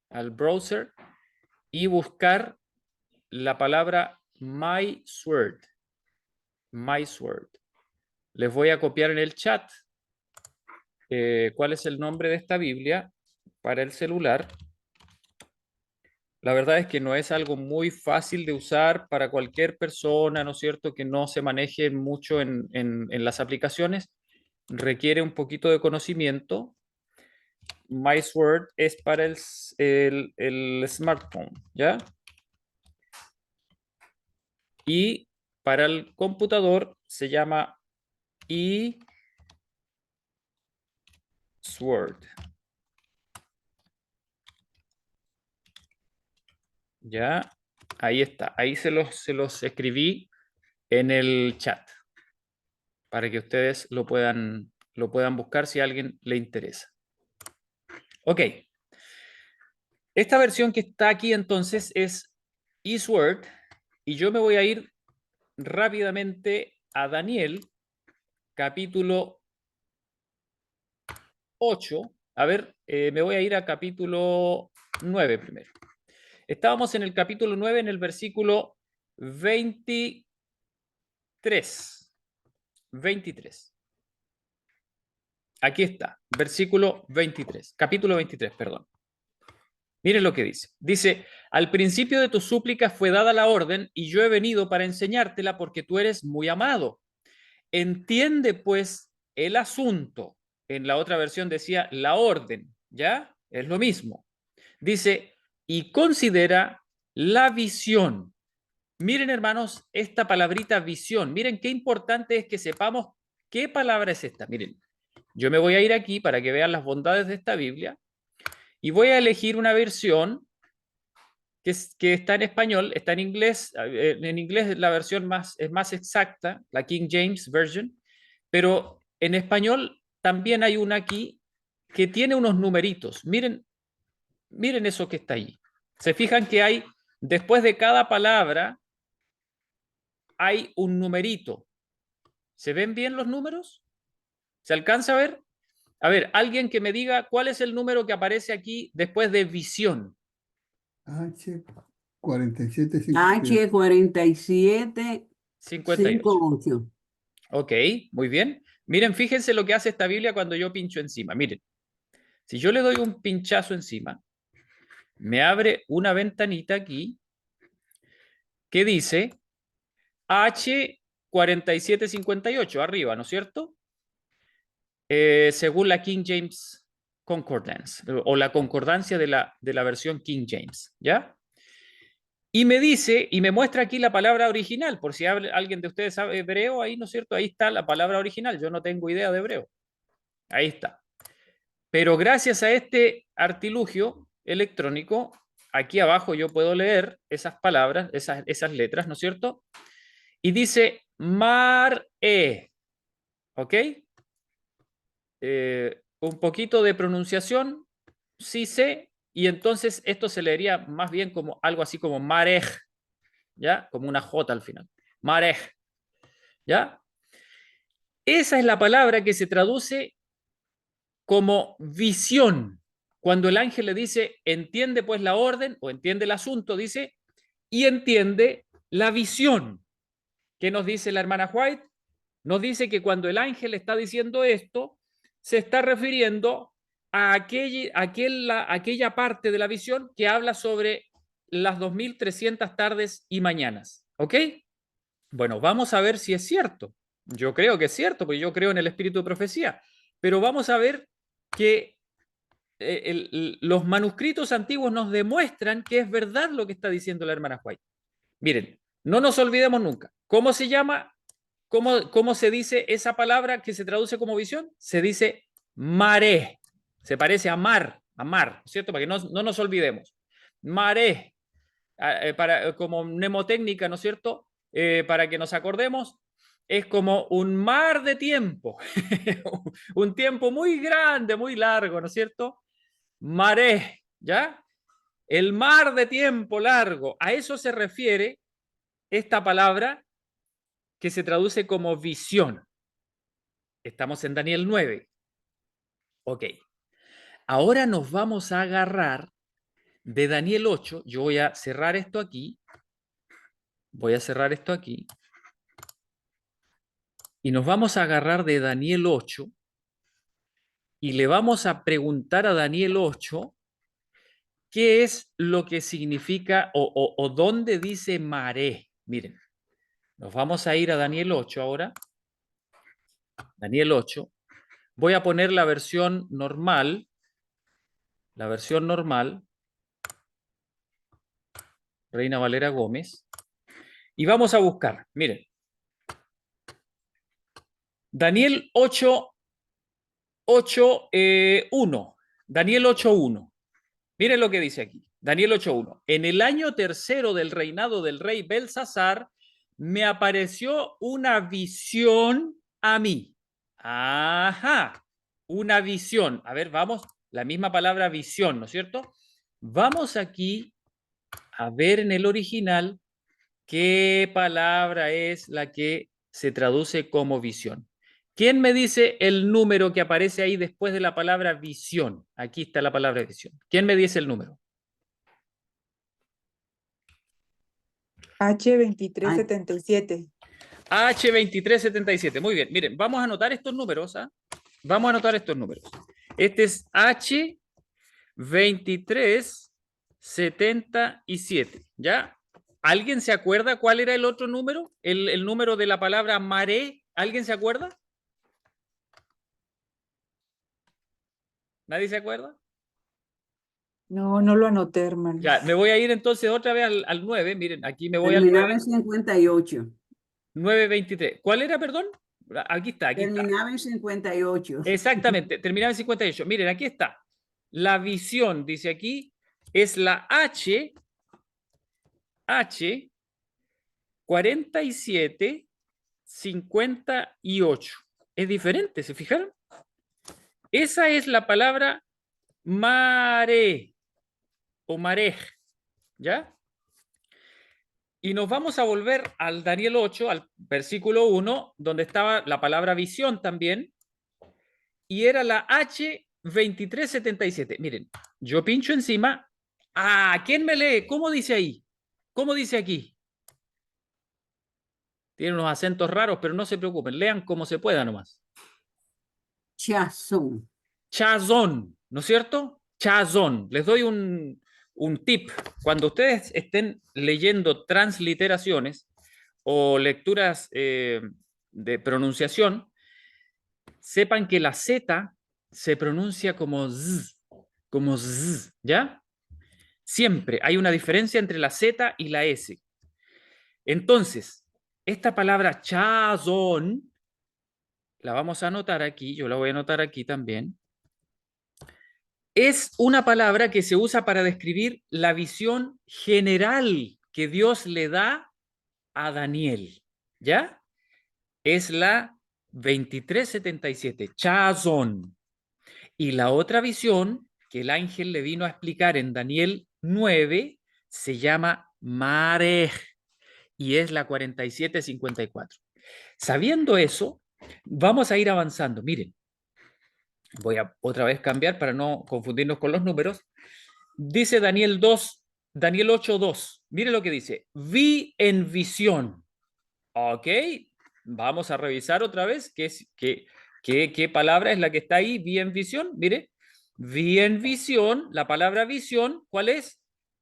al browser y buscar la palabra MySword. MySword. Les voy a copiar en el chat cuál es el nombre de esta Biblia para el celular. La verdad es que no es algo muy fácil de usar para cualquier persona, ¿no es cierto?, que no se maneje mucho en las aplicaciones. Requiere un poquito de conocimiento. MySword es para el smartphone, ¿ya? Y para el computador se llama eSword. Ya, ahí está. Ahí se los escribí en el chat para que ustedes lo puedan buscar si a alguien le interesa. Ok. Esta versión que está aquí entonces es eSword y yo me voy a ir rápidamente a Daniel, capítulo 8. A ver, me voy a ir a capítulo 9 primero. Estábamos en el capítulo 9, en el versículo 23. 23. Aquí está, versículo 23, capítulo 23, perdón. Miren lo que dice. Dice, al principio de tu súplica fue dada la orden y yo he venido para enseñártela porque tú eres muy amado. Entiende pues el asunto. En la otra versión decía la orden, ¿ya? Es lo mismo. Dice, y considera la visión. Miren, hermanos, esta palabrita visión. Miren qué importante es que sepamos qué palabra es esta. Miren, yo me voy a ir aquí para que vean las bondades de esta Biblia y voy a elegir una versión que está en español, está en inglés. En inglés la versión es más exacta, la King James Version, pero en español también hay una aquí que tiene unos numeritos. Miren eso que está ahí. Se fijan que hay, después de cada palabra, hay un numerito. ¿Se ven bien los números? ¿Se alcanza a ver? A ver, alguien que me diga cuál es el número que aparece aquí después de visión. H 47 58. 58. Ok, muy bien. Miren, fíjense lo que hace esta Biblia cuando yo pincho encima. Miren, si yo le doy un pinchazo encima, me abre una ventanita aquí que dice H4758 arriba, ¿no es cierto? Según la King James Concordance o la concordancia de la versión King James, ¿ya? Y me dice, y me muestra aquí la palabra original, por si alguien de ustedes sabe hebreo, ahí, ¿no es cierto? Ahí está la palabra original, yo no tengo idea de hebreo. Ahí está. Pero gracias a este artilugio electrónico, aquí abajo yo puedo leer esas palabras, esas letras, ¿no es cierto? Y dice mar-e, ¿ok? Un poquito de pronunciación, sí sé, y entonces esto se leería más bien como algo así como marej, ¿ya? Como una J al final. Marej, ¿ya? Esa es la palabra que se traduce como visión. Cuando el ángel le dice, entiende pues la orden o entiende el asunto, dice, y entiende la visión. ¿Qué nos dice la hermana White? Nos dice que cuando el ángel está diciendo esto, se está refiriendo a aquella parte de la visión que habla sobre las 2300 tardes y mañanas. ¿Ok? Bueno, vamos a ver si es cierto. Yo creo que es cierto, porque yo creo en el espíritu de profecía. Pero vamos a ver que los manuscritos antiguos nos demuestran que es verdad lo que está diciendo la hermana White. Miren, no nos olvidemos nunca. ¿Cómo se llama? ¿Cómo se dice esa palabra que se traduce como visión? Se dice maré. Se parece a mar, ¿cierto? Para que no nos olvidemos. Maré, como mnemotécnica, ¿no es cierto? Para que nos acordemos, es como un mar de tiempo, un tiempo muy grande, muy largo, ¿no es cierto? Maré, ¿ya? El mar de tiempo largo, a eso se refiere esta palabra que se traduce como visión. Estamos en Daniel 9. Ok. Ahora nos vamos a agarrar de Daniel 8. Yo voy a cerrar esto aquí. Voy a cerrar esto aquí. Y nos vamos a agarrar de Daniel 8 y le vamos a preguntar a Daniel 8 qué es lo que significa o dónde dice maré. Miren, nos vamos a ir a Daniel 8 ahora. Daniel 8. Voy a poner la versión normal. La versión normal. Reina Valera Gómez. Y vamos a buscar. Miren. Daniel 8:1. Daniel 8:1. Miren lo que dice aquí. Daniel 8:1. En el año tercero del reinado del rey Belsasar, me apareció una visión a mí. Ajá. Una visión. A ver, vamos. La misma palabra visión, ¿no es cierto? Vamos aquí a ver en el original qué palabra es la que se traduce como visión. ¿Quién me dice el número que aparece ahí después de la palabra visión? Aquí está la palabra visión. ¿Quién me dice el número? H2377. H2377. Muy bien. Miren, vamos a anotar estos números. ¿Ah? Vamos a anotar estos números. Este es H2377. ¿Ya? ¿Alguien se acuerda cuál era el otro número? El número de la palabra maré. ¿Alguien se acuerda? ¿Nadie se acuerda? No, no lo anoté, hermano. Ya, me voy a ir entonces otra vez al 9. Miren, aquí me voy al Terminaba en 58. 923. ¿Cuál era, perdón? Aquí está, aquí está. Terminaba en 58. Exactamente, terminaba en 58. Miren, aquí está. La visión, dice aquí, es la H 4758. Es diferente, ¿se fijaron? Esa es la palabra mare o marej. ¿Ya? Y nos vamos a volver al Daniel 8, al versículo 1, donde estaba la palabra visión también, y era la H2377. Miren, yo pincho encima. Ah, ¿quién me lee? ¿Cómo dice ahí? ¿Cómo dice aquí? Tiene unos acentos raros, pero no se preocupen, lean como se pueda nomás. Chazón. Chazón, ¿no es cierto? Chazón. Les doy un tip. Cuando ustedes estén leyendo transliteraciones o lecturas de pronunciación, sepan que la Z se pronuncia como Z, ¿ya? Siempre hay una diferencia entre la Z y la S. Entonces, esta palabra chazón, la vamos a anotar aquí, yo la voy a anotar aquí también. Es una palabra que se usa para describir la visión general que Dios le da a Daniel, ¿ya? Es la 2377, Chazón. Y la otra visión que el ángel le vino a explicar en Daniel 9 se llama Marej y es la 4754. Sabiendo eso, vamos a ir avanzando. Miren, voy a otra vez cambiar para no confundirnos con los números. Dice Daniel 8:2. Mire lo que dice. Vi en visión. Ok, vamos a revisar otra vez qué palabra es la que está ahí. Vi en visión. Mire, vi en visión. La palabra visión, ¿cuál es?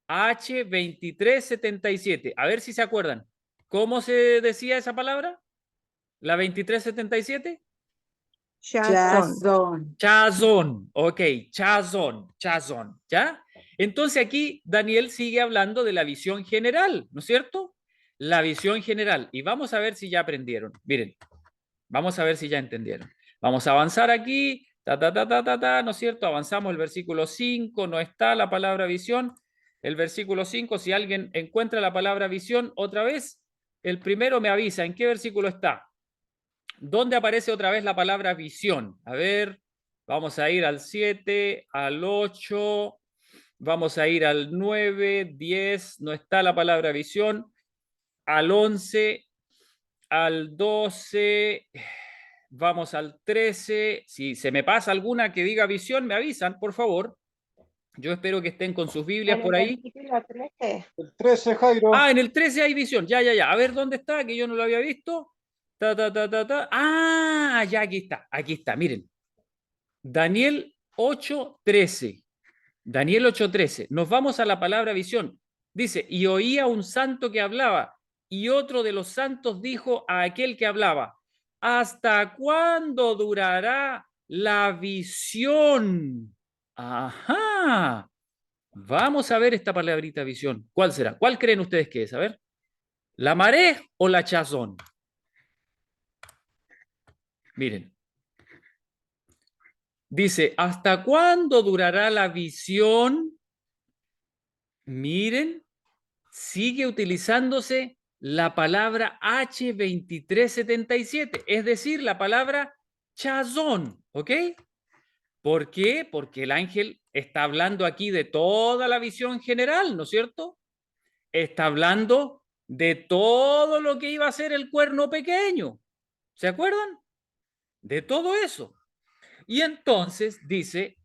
H2377. A ver si se acuerdan. ¿Cómo se decía esa palabra? ¿La 2377? Chazón. Chazón, ok, chazón, ¿ya? Entonces aquí Daniel sigue hablando de la visión general, ¿no es cierto? La visión general. Y vamos a ver si ya aprendieron. Miren, vamos a ver si ya entendieron. Vamos a avanzar aquí, ¿no es cierto? Avanzamos el versículo 5, no está la palabra visión. El versículo 5, si alguien encuentra la palabra visión otra vez, el primero me avisa, ¿en qué versículo está? ¿Dónde aparece otra vez la palabra visión? A ver, vamos a ir al 7, al 8, vamos a ir al 9, 10, no está la palabra visión, al 11, al 12, vamos al 13. Si se me pasa alguna que diga visión, me avisan, por favor. Yo espero que estén con sus Biblias por ahí. El 13, Jairo. Ah, en el 13 hay visión. Ya. A ver, ¿dónde está? Que yo no lo había visto. Ah, ya, aquí está, miren. Daniel 8:13. Daniel 8:13. Nos vamos a la palabra visión. Dice, y oía un santo que hablaba, y otro de los santos dijo a aquel que hablaba, ¿hasta cuándo durará la visión? Ajá. Vamos a ver esta palabrita visión. ¿Cuál será? ¿Cuál creen ustedes que es? A ver. ¿La Marej o la Chazón? Miren. Dice, ¿hasta cuándo durará la visión? Miren, sigue utilizándose la palabra H2377, es decir, la palabra Chazón, ¿ok? ¿Por qué? Porque el ángel está hablando aquí de toda la visión general, ¿no es cierto? Está hablando de todo lo que iba a ser el cuerno pequeño. ¿Se acuerdan? De todo eso. Y entonces dice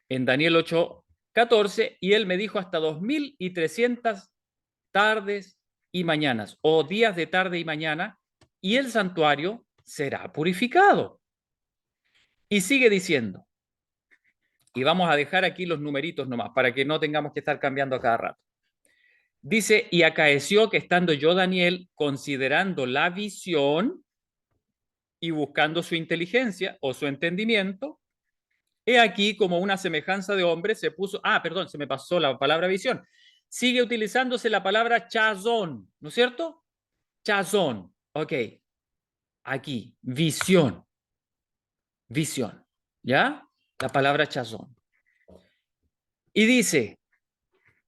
en Daniel 8:14, y él me dijo hasta 2300 tardes y mañanas, o días de tarde y mañana, y el santuario será purificado. Y sigue diciendo, y vamos a dejar aquí los numeritos nomás, para que no tengamos que estar cambiando a cada rato. Dice, y acaeció que estando yo, Daniel, considerando la visión y buscando su inteligencia o su entendimiento, he aquí como una semejanza de hombre se puso, perdón, se me pasó la palabra visión. Sigue utilizándose la palabra chazón, ¿no es cierto? Chazón, ok. Aquí, visión, ¿ya? La palabra chazón. Y dice,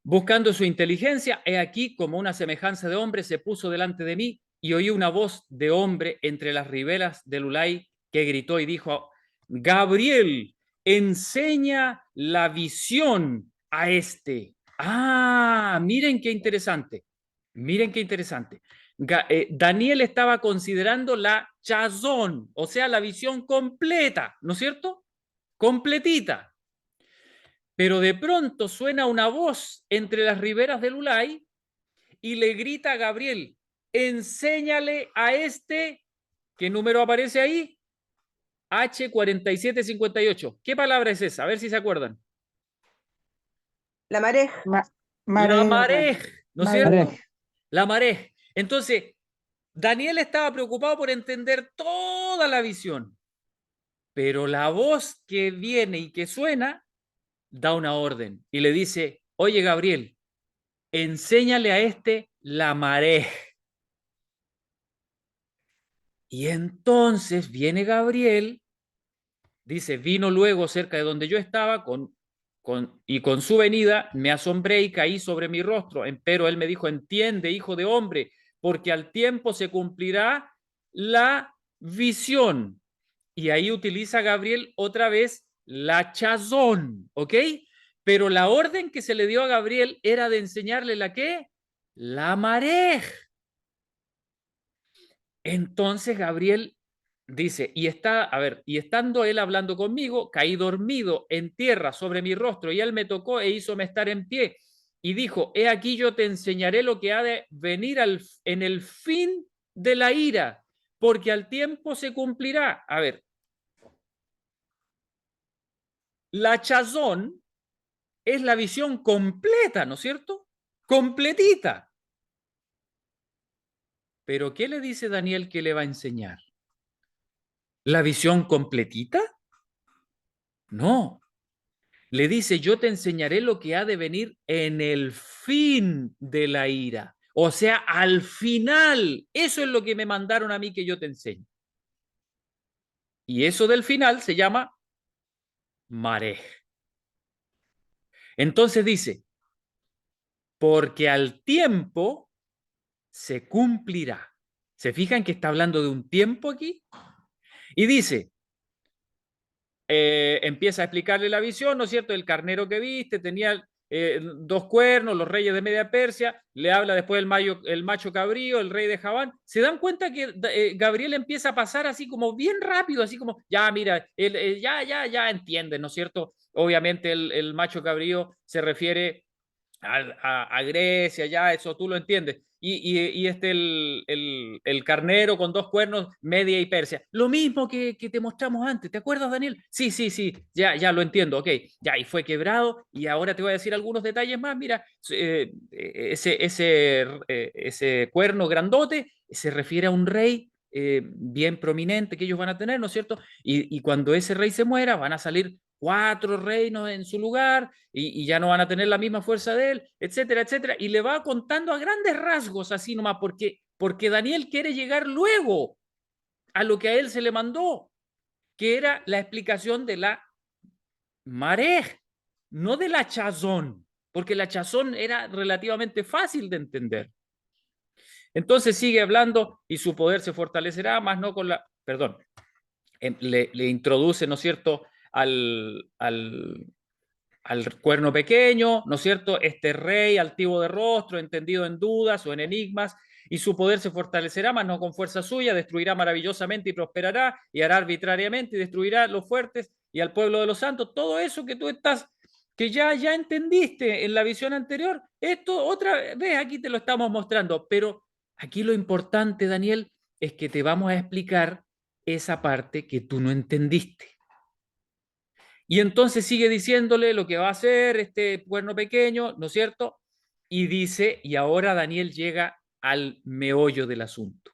buscando su inteligencia, he aquí como una semejanza de hombre se puso delante de mí y oí una voz de hombre entre las riberas del Ulai que gritó y dijo, Gabriel, enseña la visión a este. Ah, miren qué interesante. Miren qué interesante. Daniel estaba considerando la chazón, o sea, la visión completa, ¿no es cierto? Completita. Pero de pronto suena una voz entre las riberas del Ulay y le grita a Gabriel, enséñale a este, ¿qué número aparece ahí? H4758. ¿Qué palabra es esa? A ver si se acuerdan. La marej. La Marej, marej, hermano. ¿no es Marej. cierto? La marej. Entonces, Daniel estaba preocupado por entender toda la visión, pero la voz que viene y que suena da una orden y le dice, oye Gabriel, enséñale a este la marej. Y entonces viene Gabriel, dice, vino luego cerca de donde yo estaba y con su venida me asombré y caí sobre mi rostro. Empero él me dijo, entiende, hijo de hombre, porque al tiempo se cumplirá la visión. Y ahí utiliza Gabriel otra vez la chazón, ¿ok? Pero la orden que se le dio a Gabriel era de enseñarle la qué? La marej. Entonces Gabriel dice, y estando él hablando conmigo, caí dormido en tierra sobre mi rostro, y él me tocó e hízome estar en pie, y dijo, he aquí yo te enseñaré lo que ha de venir en el fin de la ira, porque al tiempo se cumplirá. A ver, la chazón es la visión completa, ¿no es cierto? Completita. Pero ¿qué le dice Daniel que le va a enseñar? ¿La visión completita? No. Le dice, yo te enseñaré lo que ha de venir en el fin de la ira. O sea, al final. Eso es lo que me mandaron a mí que yo te enseñe. Y eso del final se llama marej. Entonces dice, porque al tiempo se cumplirá. ¿Se fijan que está hablando de un tiempo aquí? Y dice, empieza a explicarle la visión, ¿no es cierto? El carnero que viste tenía dos cuernos, los reyes de Media Persia, le habla después el macho cabrío, el rey de Javán. Se dan cuenta que Gabriel empieza a pasar así como bien rápido, así como, ya, mira, ya entiende, ¿no es cierto? Obviamente el macho cabrío se refiere a Grecia, ya, eso tú lo entiendes. Y el carnero con dos cuernos, Media y Persia. Lo mismo que te mostramos antes, ¿te acuerdas, Daniel? Sí, ya lo entiendo, ok. Ya, y fue quebrado, y ahora te voy a decir algunos detalles más. Mira, ese cuerno grandote se refiere a un rey bien prominente que ellos van a tener, ¿no es cierto? Y cuando ese rey se muera, van a salir 4 reinos en su lugar y ya no van a tener la misma fuerza de él, etcétera, etcétera. Y le va contando a grandes rasgos así nomás, porque Daniel quiere llegar luego a lo que a él se le mandó, que era la explicación de la marej, no de la chazón, porque la chazón era relativamente fácil de entender. Entonces sigue hablando y su poder se fortalecerá, más no con la, perdón, le introduce, ¿no es cierto?, al cuerno pequeño, ¿no es cierto? Este rey altivo de rostro, entendido en dudas o en enigmas, y su poder se fortalecerá, mas no con fuerza suya, destruirá maravillosamente y prosperará, y hará arbitrariamente y destruirá los fuertes y al pueblo de los santos. Todo eso que tú estás, que ya entendiste en la visión anterior, esto otra vez aquí te lo estamos mostrando, pero aquí lo importante, Daniel, es que te vamos a explicar esa parte que tú no entendiste. Y entonces sigue diciéndole lo que va a hacer este cuerno pequeño, ¿no es cierto? Y dice, y ahora Daniel llega al meollo del asunto.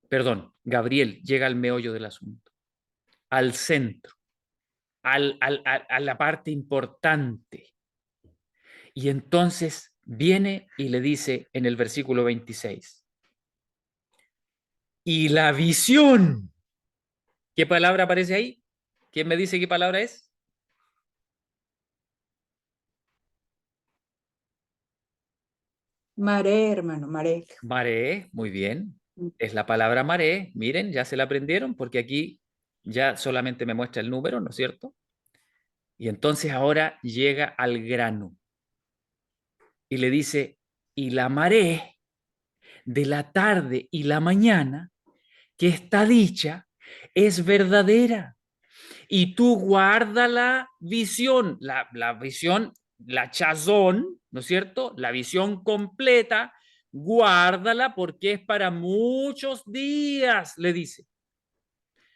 Perdón, Gabriel llega al meollo del asunto, al centro, a la parte importante. Y entonces viene y le dice en el versículo 26, y la visión, ¿qué palabra aparece ahí? ¿Quién me dice qué palabra es? Marej, hermano, marej. Maré, muy bien. Es la palabra maré. Miren, ya se la aprendieron porque aquí ya solamente me muestra el número, ¿no es cierto? Y entonces ahora llega al grano. y le dice, y la maré de la tarde y la mañana, que está dicha, es verdadera. Y tú guarda la visión, la visión, la chazón, ¿no es cierto? La visión completa, guárdala porque es para muchos días, le dice.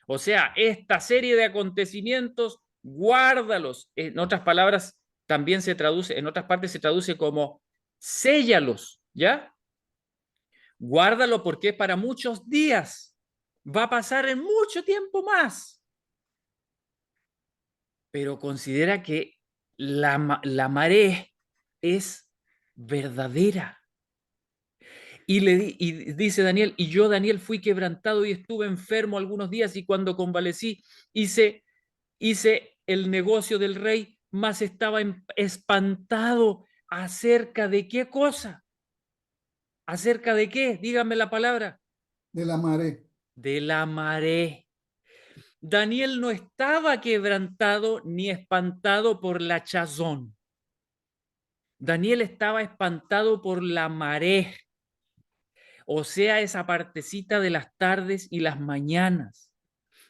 O sea, esta serie de acontecimientos, guárdalos. En otras palabras, también se traduce, en otras partes se traduce como séllalos, ¿ya? Guárdalo porque es para muchos días. Va a pasar en mucho tiempo más. Pero considera que la maré es verdadera. Y dice Daniel, y yo, Daniel, fui quebrantado y estuve enfermo algunos días, y cuando convalecí hice el negocio del rey, mas estaba espantado. ¿Acerca de qué cosa? ¿Acerca de qué? Dígame la palabra. De la maré. De la maré. Daniel no estaba quebrantado ni espantado por la chazón. Daniel estaba espantado por la maré, o sea, esa partecita de las tardes y las mañanas.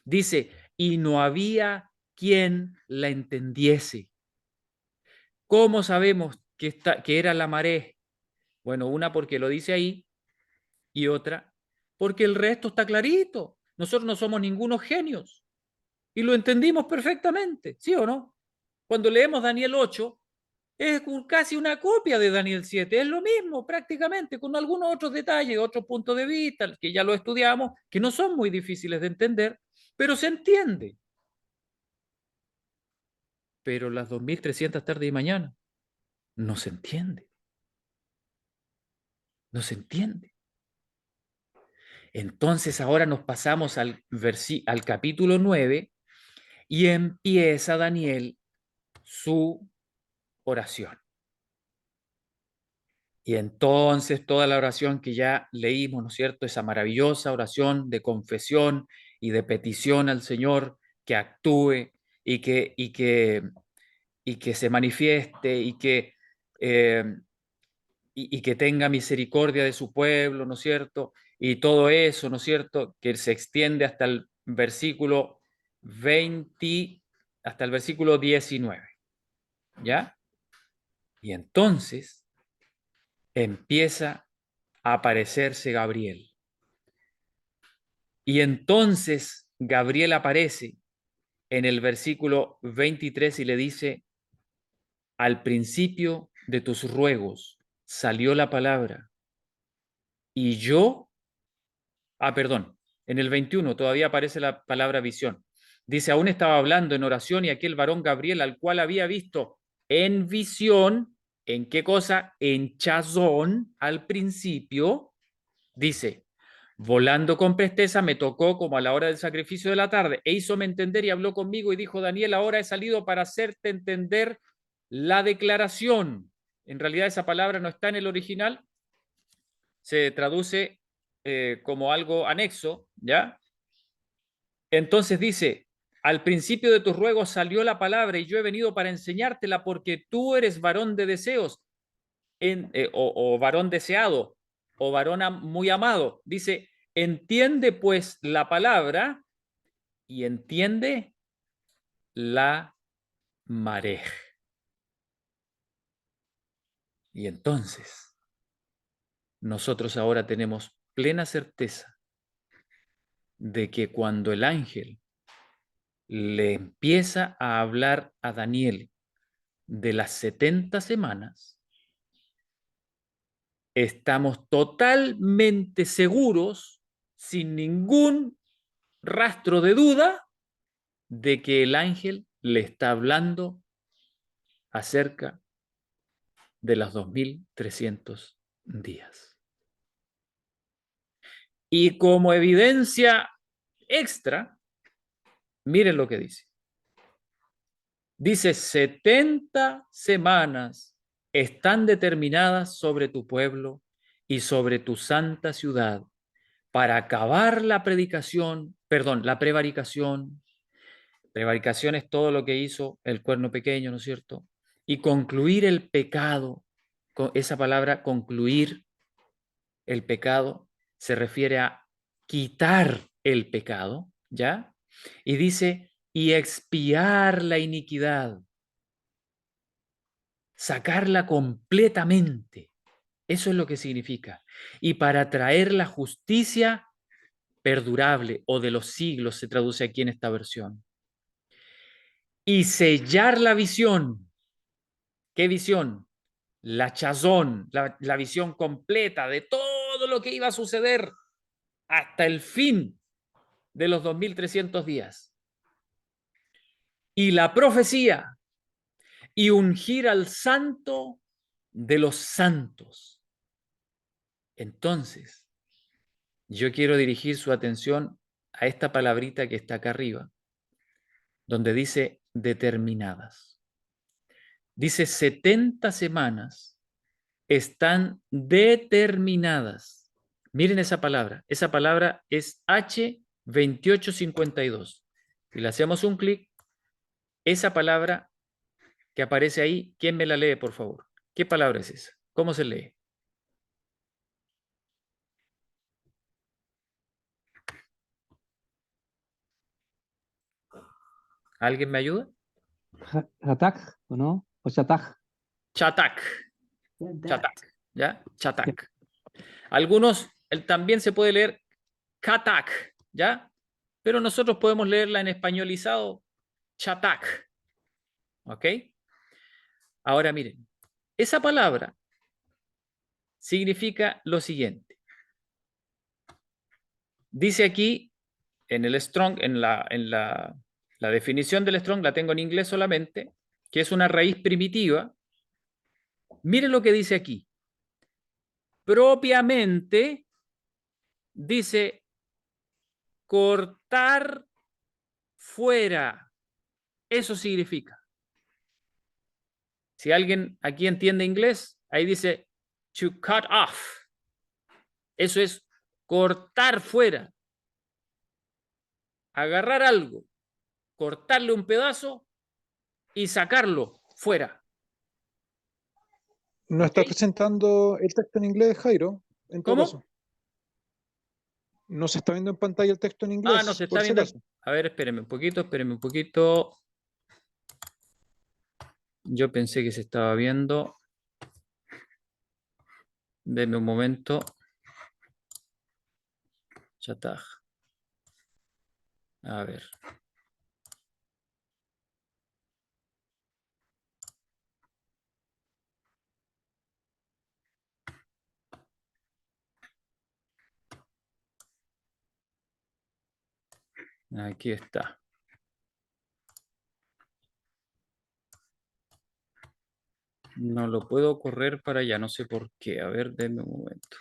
Dice, y no había quien la entendiese. ¿Cómo sabemos que era la maré? Bueno, una porque lo dice ahí, y otra porque el resto está clarito. Nosotros no somos ningunos genios y lo entendimos perfectamente, ¿sí o no? Cuando leemos Daniel 8, es casi una copia de Daniel 7, es lo mismo prácticamente, con algunos otros detalles, otros puntos de vista, que ya lo estudiamos, que no son muy difíciles de entender, pero se entiende. Pero las 2300 tardes y mañana no se entiende. No se entiende. Entonces ahora nos pasamos al capítulo 9 y empieza Daniel su oración. Y entonces toda la oración que ya leímos, ¿no es cierto? Esa maravillosa oración de confesión y de petición al Señor que actúe y que se manifieste eh, y que tenga misericordia de su pueblo, ¿no es cierto? Y todo eso, ¿no es cierto? Que se extiende hasta el versículo 20, hasta el versículo 19, ¿ya? Y entonces empieza a aparecerse Gabriel. Y entonces Gabriel aparece en el versículo 23 y le dice, al principio de tus ruegos salió la palabra, y yo, perdón, en el 21 todavía aparece la palabra visión. Dice, aún estaba hablando en oración y aquel varón Gabriel, al cual había visto en visión, ¿en qué cosa? En chazón al principio, dice, volando con presteza me tocó como a la hora del sacrificio de la tarde e hízome entender y habló conmigo y dijo, Daniel, ahora he salido para hacerte entender la declaración. En realidad esa palabra no está en el original, se traduce como algo anexo, ¿ya? Entonces dice, al principio de tus ruegos salió la palabra y yo he venido para enseñártela porque tú eres varón de deseos, o varón deseado, o varón muy amado. Dice, entiende pues la palabra y entiende la marej. Y entonces, nosotros ahora tenemos plena certeza de que cuando el ángel le empieza a hablar a Daniel de las 70 semanas, estamos totalmente seguros, sin ningún rastro de duda, de que el ángel le está hablando acerca de los 2300 días. Y como evidencia extra, miren lo que dice. Dice, 70 semanas están determinadas sobre tu pueblo y sobre tu santa ciudad para acabar la prevaricación. Prevaricación es todo lo que hizo el cuerno pequeño, ¿no es cierto? Y concluir el pecado esa palabra concluir el pecado se refiere a quitar el pecado, ¿ya? Y dice, y expiar la iniquidad, sacarla completamente. Eso es lo que significa. Y para traer la justicia perdurable o de los siglos, se traduce aquí en esta versión. Y sellar la visión. ¿Qué visión? La chazón, la visión completa de todo lo que iba a suceder hasta el fin de los 2300 días. Y la profecía, y ungir al santo de los santos. Entonces, yo quiero dirigir su atención a esta palabrita que está acá arriba, donde dice determinadas. Dice 70 semanas están determinadas. Miren esa palabra es H2852. Si le hacemos un clic, esa palabra que aparece ahí, ¿quién me la lee, por favor? ¿Qué palabra es esa? ¿Cómo se lee? ¿Alguien me ayuda? Chatak, ¿o no? O chataj. Chatak. Chatak, ¿ya? Chatak. Algunos también se puede leer Katak, ¿ya? Pero nosotros podemos leerla en españolizado Chatak. ¿Ok? Ahora miren, esa palabra significa lo siguiente. Dice aquí en el Strong, en la definición del Strong, la tengo en inglés solamente, que es una raíz primitiva. Miren lo que dice aquí. Propiamente dice cortar fuera. Eso significa. Si alguien aquí entiende inglés, ahí dice to cut off. Eso es cortar fuera. Agarrar algo, cortarle un pedazo y sacarlo fuera. ¿No estás presentando el texto en inglés, Jairo? En todo ¿Cómo? caso. ¿No se está viendo en pantalla el texto en inglés? Ah, no se está por si viendo. acaso? A ver, espérenme un poquito. Yo pensé que se estaba viendo. Denme un momento. Chataj. A ver. Aquí está. No lo puedo correr para allá, no sé por qué. A ver, denme un momento.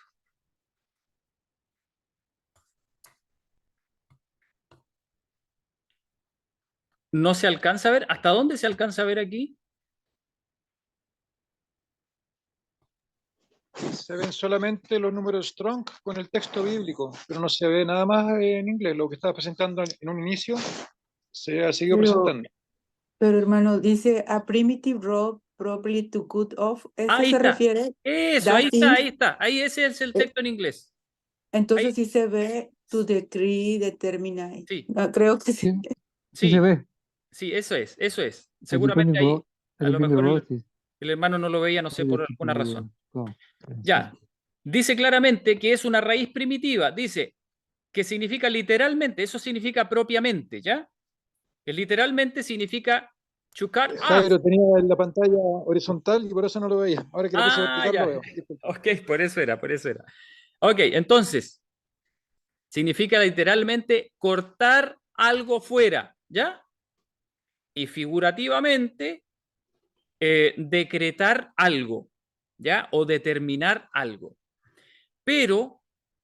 ¿No se alcanza a ver? ¿Hasta dónde se alcanza a ver aquí? Se ven solamente los números Strong con el texto bíblico, pero no se ve nada más en inglés. Lo que estaba presentando en un inicio se ha seguido presentando. Pero hermano, dice a primitive rod properly to cut off. ¿Eso Ahí se está. refiere? Eso, ahí That está, is- ahí está. Ahí ese es el texto en inglés. Entonces Ahí. sí se ve to decree, determine. Sí. Ah, creo que sí. Sí se ve. Sí, eso es, eso es. El Seguramente dependent ahí, road- a el lo dependent mejor road, sí. el hermano no lo veía, no sé, Sí, por sí, alguna sí, razón. no. Ya, dice claramente que es una raíz primitiva. Dice que significa literalmente, eso significa propiamente, ¿ya? Que literalmente significa to cut off. Jairo tenía la pantalla horizontal y por eso no lo veía. Ahora que lo puse vertical ya. lo veo. Disculpa. Ok, por eso era. Ok, entonces, significa literalmente cortar algo fuera, ¿ya? Y figurativamente, decretar algo, ¿ya? O determinar algo. Pero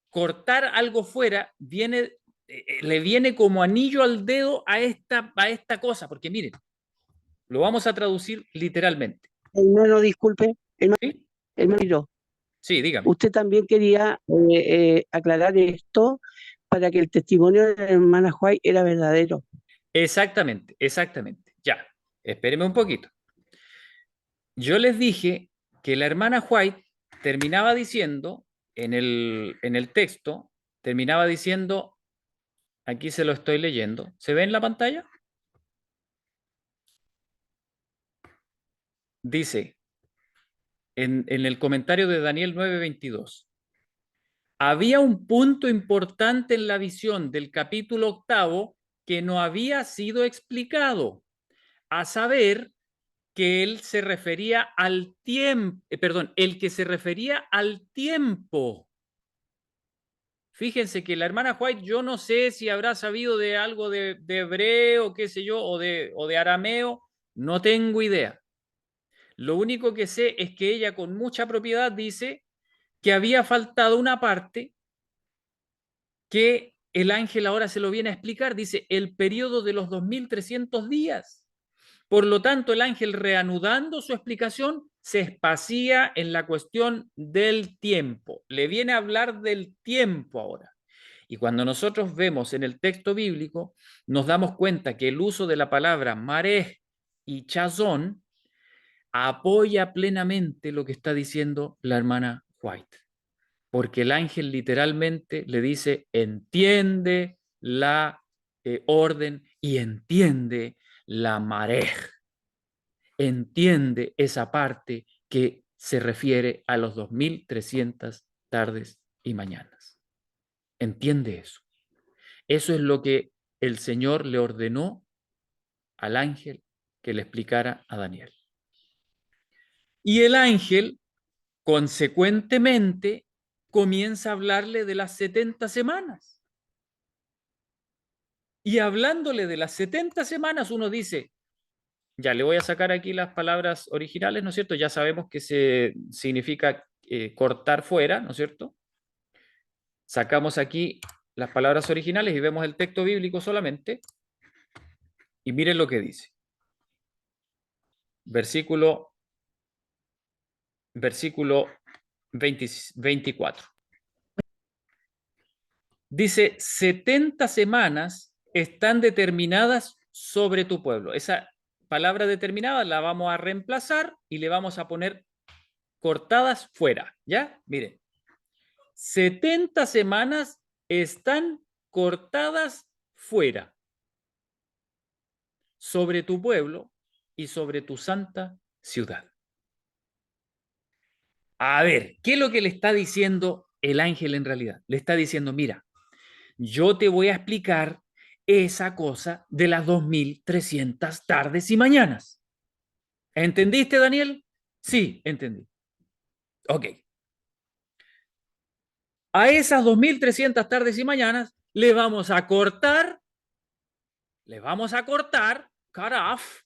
cortar algo fuera le viene como anillo al dedo a esta cosa, porque miren, lo vamos a traducir literalmente. Hermano, disculpe, ¿Sí? hermano, Sí, dígame. usted también quería aclarar esto para que el testimonio de la hermana White era verdadero. Exactamente. Ya, espérenme un poquito. Yo les dije que la hermana White terminaba diciendo, en el texto, terminaba diciendo, aquí se lo estoy leyendo, ¿se ve en la pantalla? Dice, en el comentario de Daniel 9:22, había un punto importante en la visión del capítulo 8 que no había sido explicado, a saber que él se refería al tiempo, el que se refería al tiempo. Fíjense que la hermana White, yo no sé si habrá sabido de algo de hebreo, qué sé yo, o de arameo, no tengo idea. Lo único que sé es que ella con mucha propiedad dice que había faltado una parte que el ángel ahora se lo viene a explicar, dice el periodo de los 2300 días. Por lo tanto, el ángel, reanudando su explicación, se espacía en la cuestión del tiempo. Le viene a hablar del tiempo ahora. Y cuando nosotros vemos en el texto bíblico, nos damos cuenta que el uso de la palabra marej y chazón apoya plenamente lo que está diciendo la hermana White. Porque el ángel literalmente le dice, entiende la orden y entiende la marej. Entiende esa parte que se refiere a los 2300 tardes y mañanas. Entiende eso. Eso es lo que el Señor le ordenó al ángel que le explicara a Daniel. Y el ángel, consecuentemente, comienza a hablarle de las 70 semanas. Y hablándole de las 70 semanas, uno dice, ya le voy a sacar aquí las palabras originales, ¿no es cierto? Ya sabemos que significa cortar fuera, ¿no es cierto? Sacamos aquí las palabras originales y vemos el texto bíblico solamente. Y miren lo que dice. Versículo 24. Dice, 70 semanas están determinadas sobre tu pueblo. Esa palabra determinada la vamos a reemplazar y le vamos a poner cortadas fuera, ¿ya? Miren, 70 semanas están cortadas fuera sobre tu pueblo y sobre tu santa ciudad. A ver, ¿qué es lo que le está diciendo el ángel en realidad? Le está diciendo, mira, yo te voy a explicar esa cosa de las 2300 tardes y mañanas. ¿Entendiste, Daniel? Sí, entendí. Ok. A esas 2300 tardes y mañanas le vamos a cortar, caraf,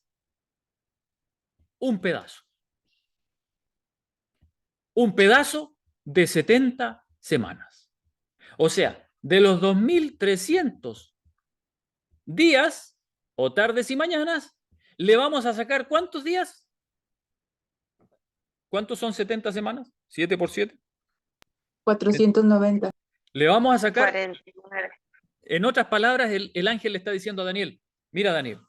un pedazo. Un pedazo de 70 semanas. O sea, de los 2300 días o tardes y mañanas, le vamos a sacar ¿cuántos días? ¿Cuántos son 70 semanas? ¿7 por 7? 490. Le vamos a sacar, 49. en otras palabras, el ángel le está diciendo a Daniel, mira Daniel,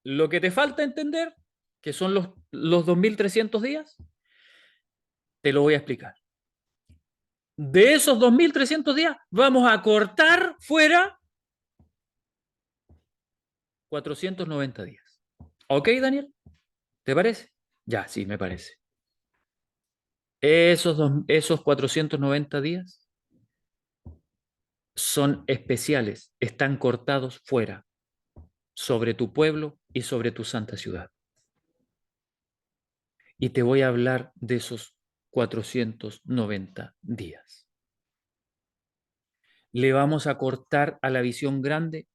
lo que te falta entender, que son los 2300 días, te lo voy a explicar. De esos 2300 días, vamos a cortar fuera 490 días. ¿Ok, Daniel? ¿Te parece? Ya, sí, me parece. Esos 490 días son especiales, están cortados fuera, sobre tu pueblo y sobre tu santa ciudad. Y te voy a hablar de esos 490 días. Le vamos a cortar a la visión grande,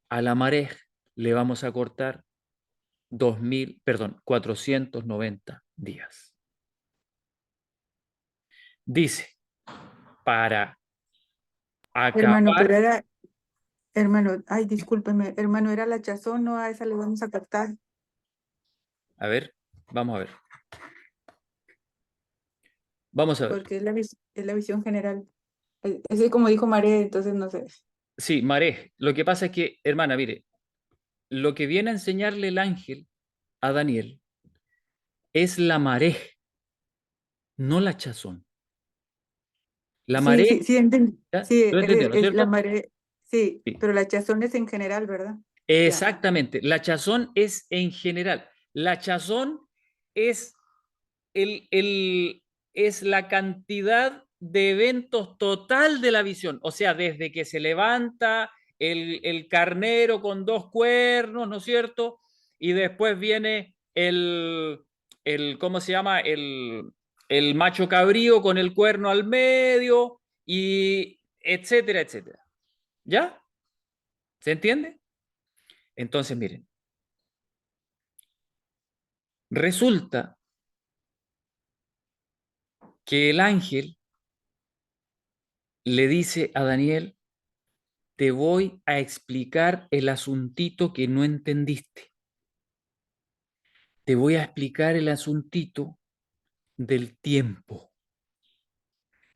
a la marej, le vamos a cortar 490 días. Dice, para Hermano, pero acabar. era, hermano, ay, discúlpeme, hermano, era la chazón, no a esa le vamos a cortar. A ver, vamos a ver. Vamos a ver. Porque es la visión general. Es como dijo María, entonces no sé. Sí, marej. Lo que pasa es que, hermana, mire, lo que viene a enseñarle el ángel a Daniel es la marej, no la chazón. La Sí, marea, sí, sí, ¿ya? sí, Lo entendió, ¿no es la cierto? marea, sí, Sí. pero la chazón es en general, ¿verdad? Exactamente. La chazón es en general. La chazón es, es la cantidad de eventos total de la visión. O sea, desde que se levanta el carnero con 2 cuernos, ¿no es cierto? Y después viene ¿cómo se llama? El macho cabrío con el cuerno al medio, y etcétera, etcétera. ¿Ya? ¿Se entiende? Entonces, miren, resulta que el ángel le dice a Daniel: te voy a explicar el asuntito que no entendiste. Te voy a explicar el asuntito del tiempo.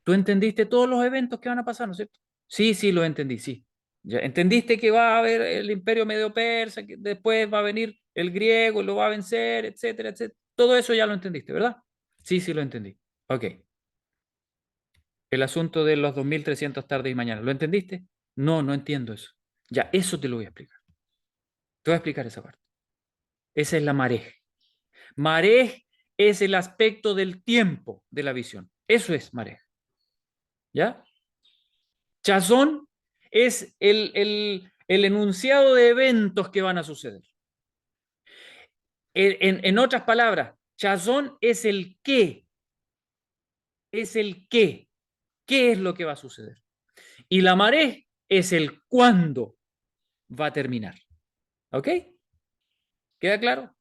¿Tú entendiste todos los eventos que van a pasar, no es cierto? Sí, sí, lo entendí, sí. Ya entendiste que va a haber el imperio medio-persa, que después va a venir el griego, lo va a vencer, etcétera, etcétera. Todo eso ya lo entendiste, ¿verdad? Sí, sí, lo entendí. Ok. El asunto de los 2300 tardes y mañanas, ¿lo entendiste? No, no entiendo eso. Ya, eso te lo voy a explicar. Te voy a explicar esa parte. Esa es la marej. Marej es el aspecto del tiempo de la visión. Eso es marej. ¿Ya? Chazón es el enunciado de eventos que van a suceder. En otras palabras, chazón es el qué. Es el qué. ¿Qué es lo que va a suceder? Y la marej es el cuándo va a terminar. ¿Ok? ¿Queda claro?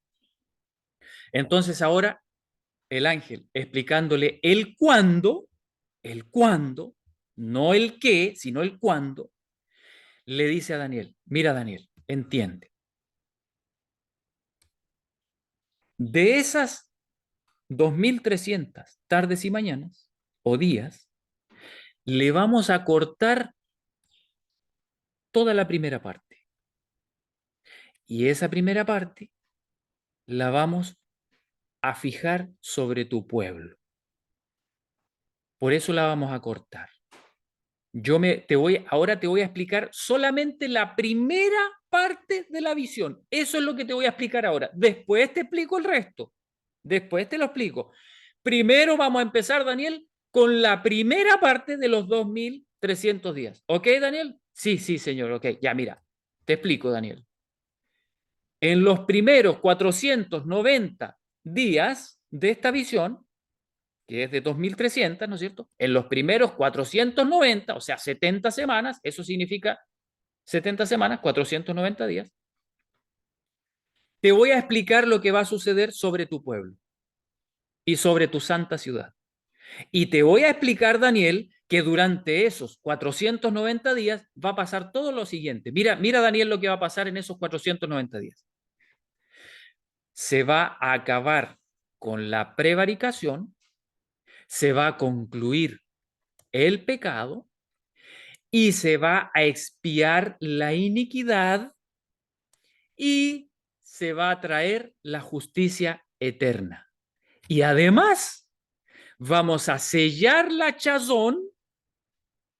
Entonces ahora el ángel explicándole el cuándo, no el qué, sino el cuándo, le dice a Daniel: mira, Daniel, entiende. De esas 2300 tardes y mañanas o días, le vamos a cortar toda la primera parte. Y esa primera parte la vamos a fijar sobre tu pueblo. Por eso la vamos a cortar. Ahora te voy a explicar solamente la primera parte de la visión. Eso es lo que te voy a explicar ahora. Después te explico el resto. Después te lo explico. Primero vamos a empezar, Daniel, con la primera parte de los 2300 días. ¿Ok, Daniel? Sí, sí, señor. Ok, ya mira. Te explico, Daniel. En los primeros 490 días de esta visión, que es de 2300, ¿no es cierto? En los primeros 490, o sea, 70 semanas, eso significa 70 semanas, 490 días, te voy a explicar lo que va a suceder sobre tu pueblo y sobre tu santa ciudad. Y te voy a explicar, Daniel, que durante esos 490 días va a pasar todo lo siguiente. Mira, Daniel, lo que va a pasar en esos 490 días. Se va a acabar con la prevaricación, se va a concluir el pecado y se va a expiar la iniquidad y se va a traer la justicia eterna. Y además vamos a sellar la chazón,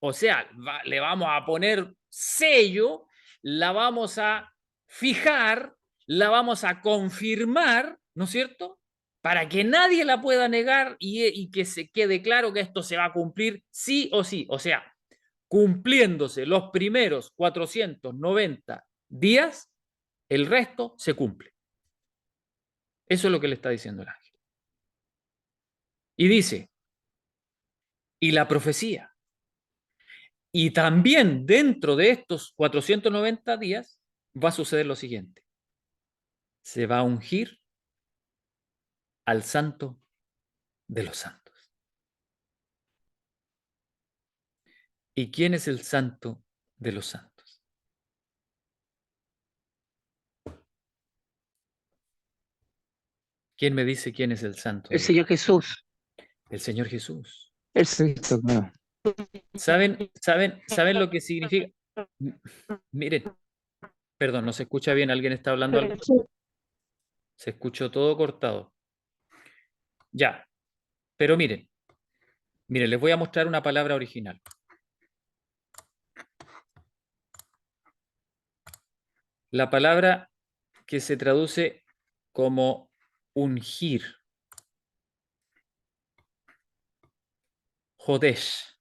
o sea, le vamos a poner sello, la vamos a fijar, la vamos a confirmar, ¿no es cierto? Para que nadie la pueda negar y que se quede claro que esto se va a cumplir sí o sí. O sea, cumpliéndose los primeros 490 días, el resto se cumple. Eso es lo que le está diciendo el ángel. Y dice, y la profecía. Y también dentro de estos 490 días va a suceder lo siguiente. Se va a ungir al santo de los santos. ¿Y quién es el santo de los santos? ¿Quién me dice quién es el santo? El Señor Jesús. El Señor Jesús. El Cristo, claro. ¿Saben lo que significa? Miren, perdón, no se escucha bien, alguien está hablando algo. Se escuchó todo cortado. Ya, pero miren, Miren, les voy a mostrar una palabra original. La palabra que se traduce como ungir. Jodesh.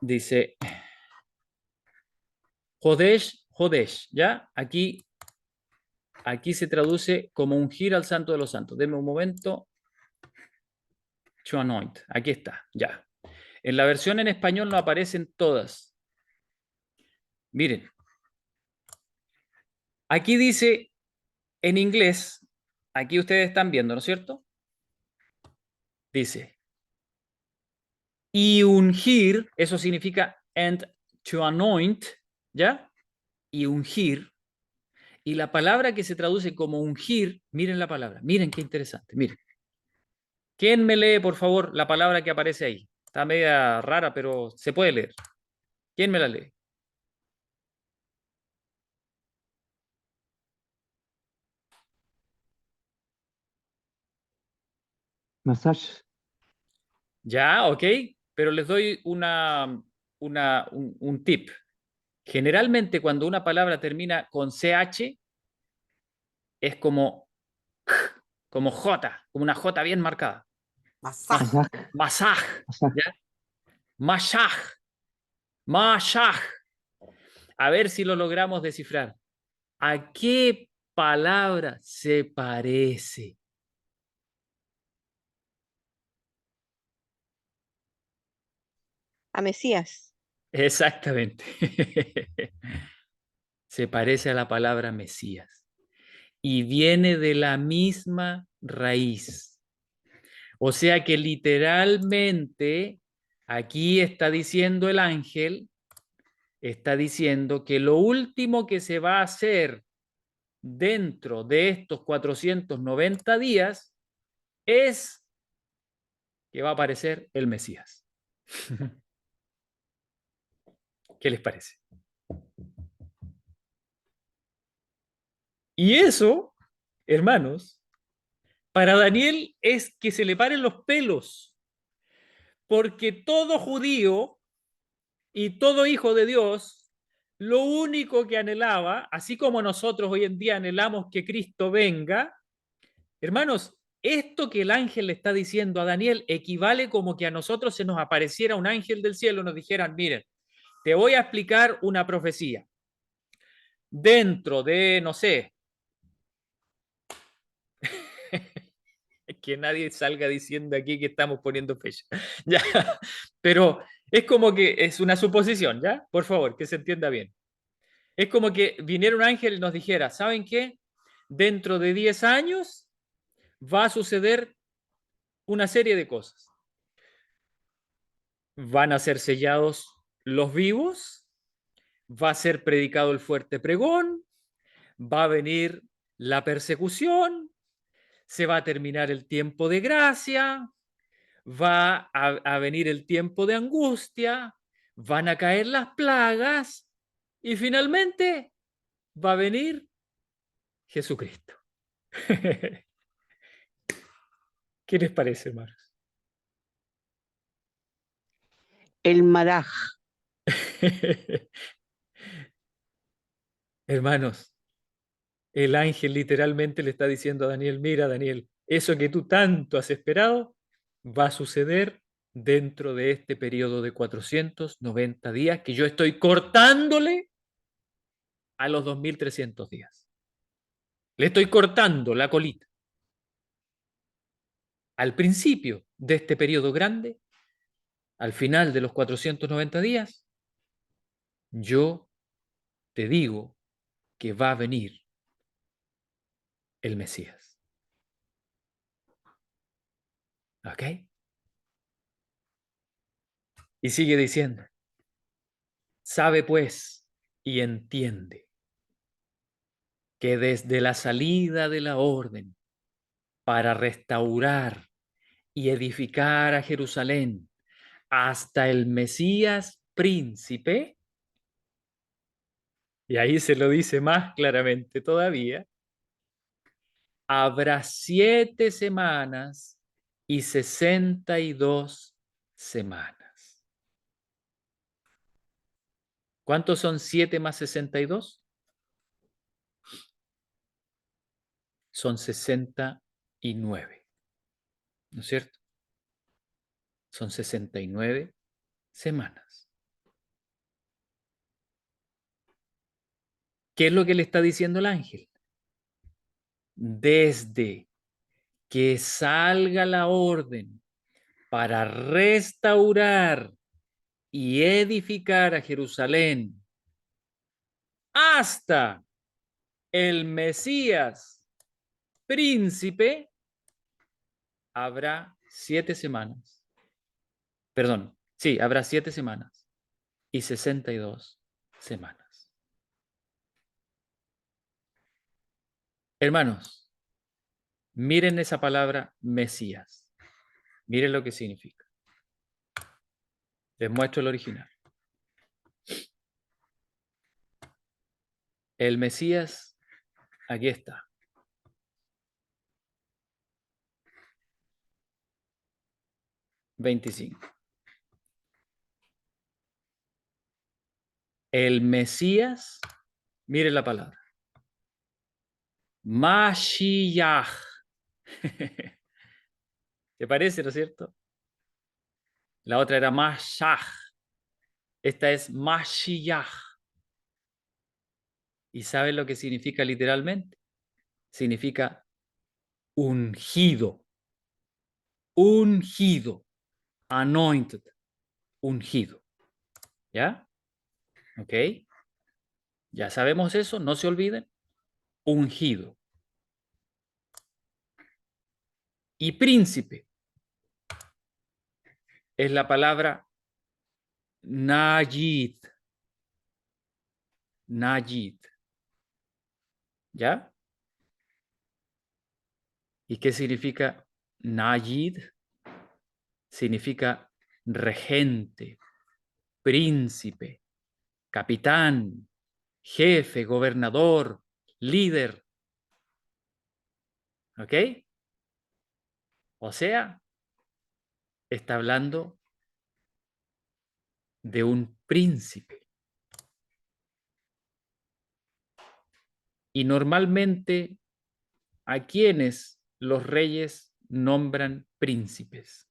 Dice, Jodesh, Jodesh, ¿ya? Aquí se traduce como ungir al santo de los santos. Denme un momento. To anoint. Aquí está, ya. En la versión en español no aparecen todas. Miren. Aquí dice en inglés, aquí ustedes están viendo, ¿no es cierto? Dice, y ungir, eso significa and to anoint, ¿ya? Y ungir. Y la palabra que se traduce como ungir, miren la palabra, miren qué interesante, miren. ¿Quién me lee, por favor, la palabra que aparece ahí? Está media rara, pero se puede leer. ¿Quién me la lee? Massage. Ya, ok, pero les doy un tip. Generalmente cuando una palabra termina con CH, es como J, como una J bien marcada. Massage. Masaj, Massage. ¿ya? Mashaj, mashaj. A ver si lo logramos descifrar. ¿A qué palabra se parece? A Mesías. Exactamente. Se parece a la palabra Mesías. Y viene de la misma raíz. O sea que literalmente aquí está diciendo el ángel, está diciendo que lo último que se va a hacer dentro de estos 490 días es que va a aparecer el Mesías. ¿Qué les parece? Y eso, hermanos, para Daniel es que se le paren los pelos, porque todo judío y todo hijo de Dios, lo único que anhelaba, así como nosotros hoy en día anhelamos que Cristo venga, hermanos, esto que el ángel le está diciendo a Daniel equivale como que a nosotros se nos apareciera un ángel del cielo y nos dijeran, miren, te voy a explicar una profecía. Dentro de, no sé, que nadie salga diciendo aquí que estamos poniendo fecha. Ya, pero es como que es una suposición, ¿ya? Por favor, que se entienda bien. Es como que viniera un ángel y nos dijera, ¿saben qué? Dentro de 10 años va a suceder una serie de cosas. Van a ser sellados los vivos, va a ser predicado el fuerte pregón, va a venir la persecución, se va a terminar el tiempo de gracia, va a venir el tiempo de angustia, van a caer las plagas y finalmente va a venir Jesucristo. ¿Qué les parece, hermanos? El maraj. Hermanos, el ángel literalmente le está diciendo a Daniel, mira Daniel, eso que tú tanto has esperado va a suceder dentro de este periodo de 490 días que yo estoy cortándole a los 2300 días. Le estoy cortando la colita. Al principio de este periodo grande, al final de los 490 días, yo te digo que va a venir el Mesías. ¿Ok? Y sigue diciendo, sabe pues y entiende que desde la salida de la orden para restaurar y edificar a Jerusalén hasta el Mesías príncipe, y ahí se lo dice más claramente todavía, habrá 7 semanas y 62 semanas. ¿Cuántos son 7 más 62? Son 69. ¿No es cierto? Son 69 semanas. ¿Qué es lo que le está diciendo el ángel? Desde que salga la orden para restaurar y edificar a Jerusalén hasta el Mesías príncipe, habrá 7 semanas. Perdón, sí, habrá 7 semanas y 62 semanas. Hermanos, miren esa palabra Mesías. Miren lo que significa. Les muestro el original. El Mesías, aquí está. $25. El Mesías, mire la palabra. Mashiach. ¿Te parece, no es cierto? La otra era Mashach. Esta es Mashiach. ¿Y saben lo que significa literalmente? Significa ungido. Ungido. Anointed. Ungido. ¿Ya? ¿Ok? Ya sabemos eso, no se olviden. Ungido. Y príncipe es la palabra Najid. Najid. ¿Ya? ¿Y qué significa Najid? Significa regente, príncipe, capitán, jefe, gobernador, líder. ¿Ok? O sea, está hablando de un príncipe. Y normalmente, ¿a quiénes los reyes nombran príncipes?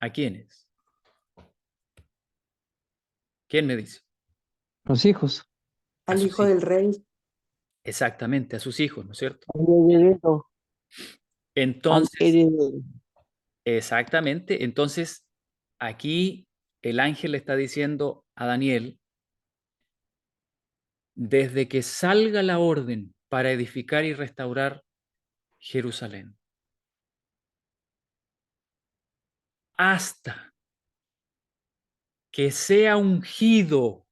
¿A quiénes? ¿Quién me dice? Los hijos. A Al sus hijo hijos. del rey. Exactamente, a sus hijos, ¿no es cierto? Al heredero, al Entonces, heredero. exactamente, entonces aquí el ángel le está diciendo a Daniel, desde que salga la orden para edificar y restaurar Jerusalén, hasta que sea ungido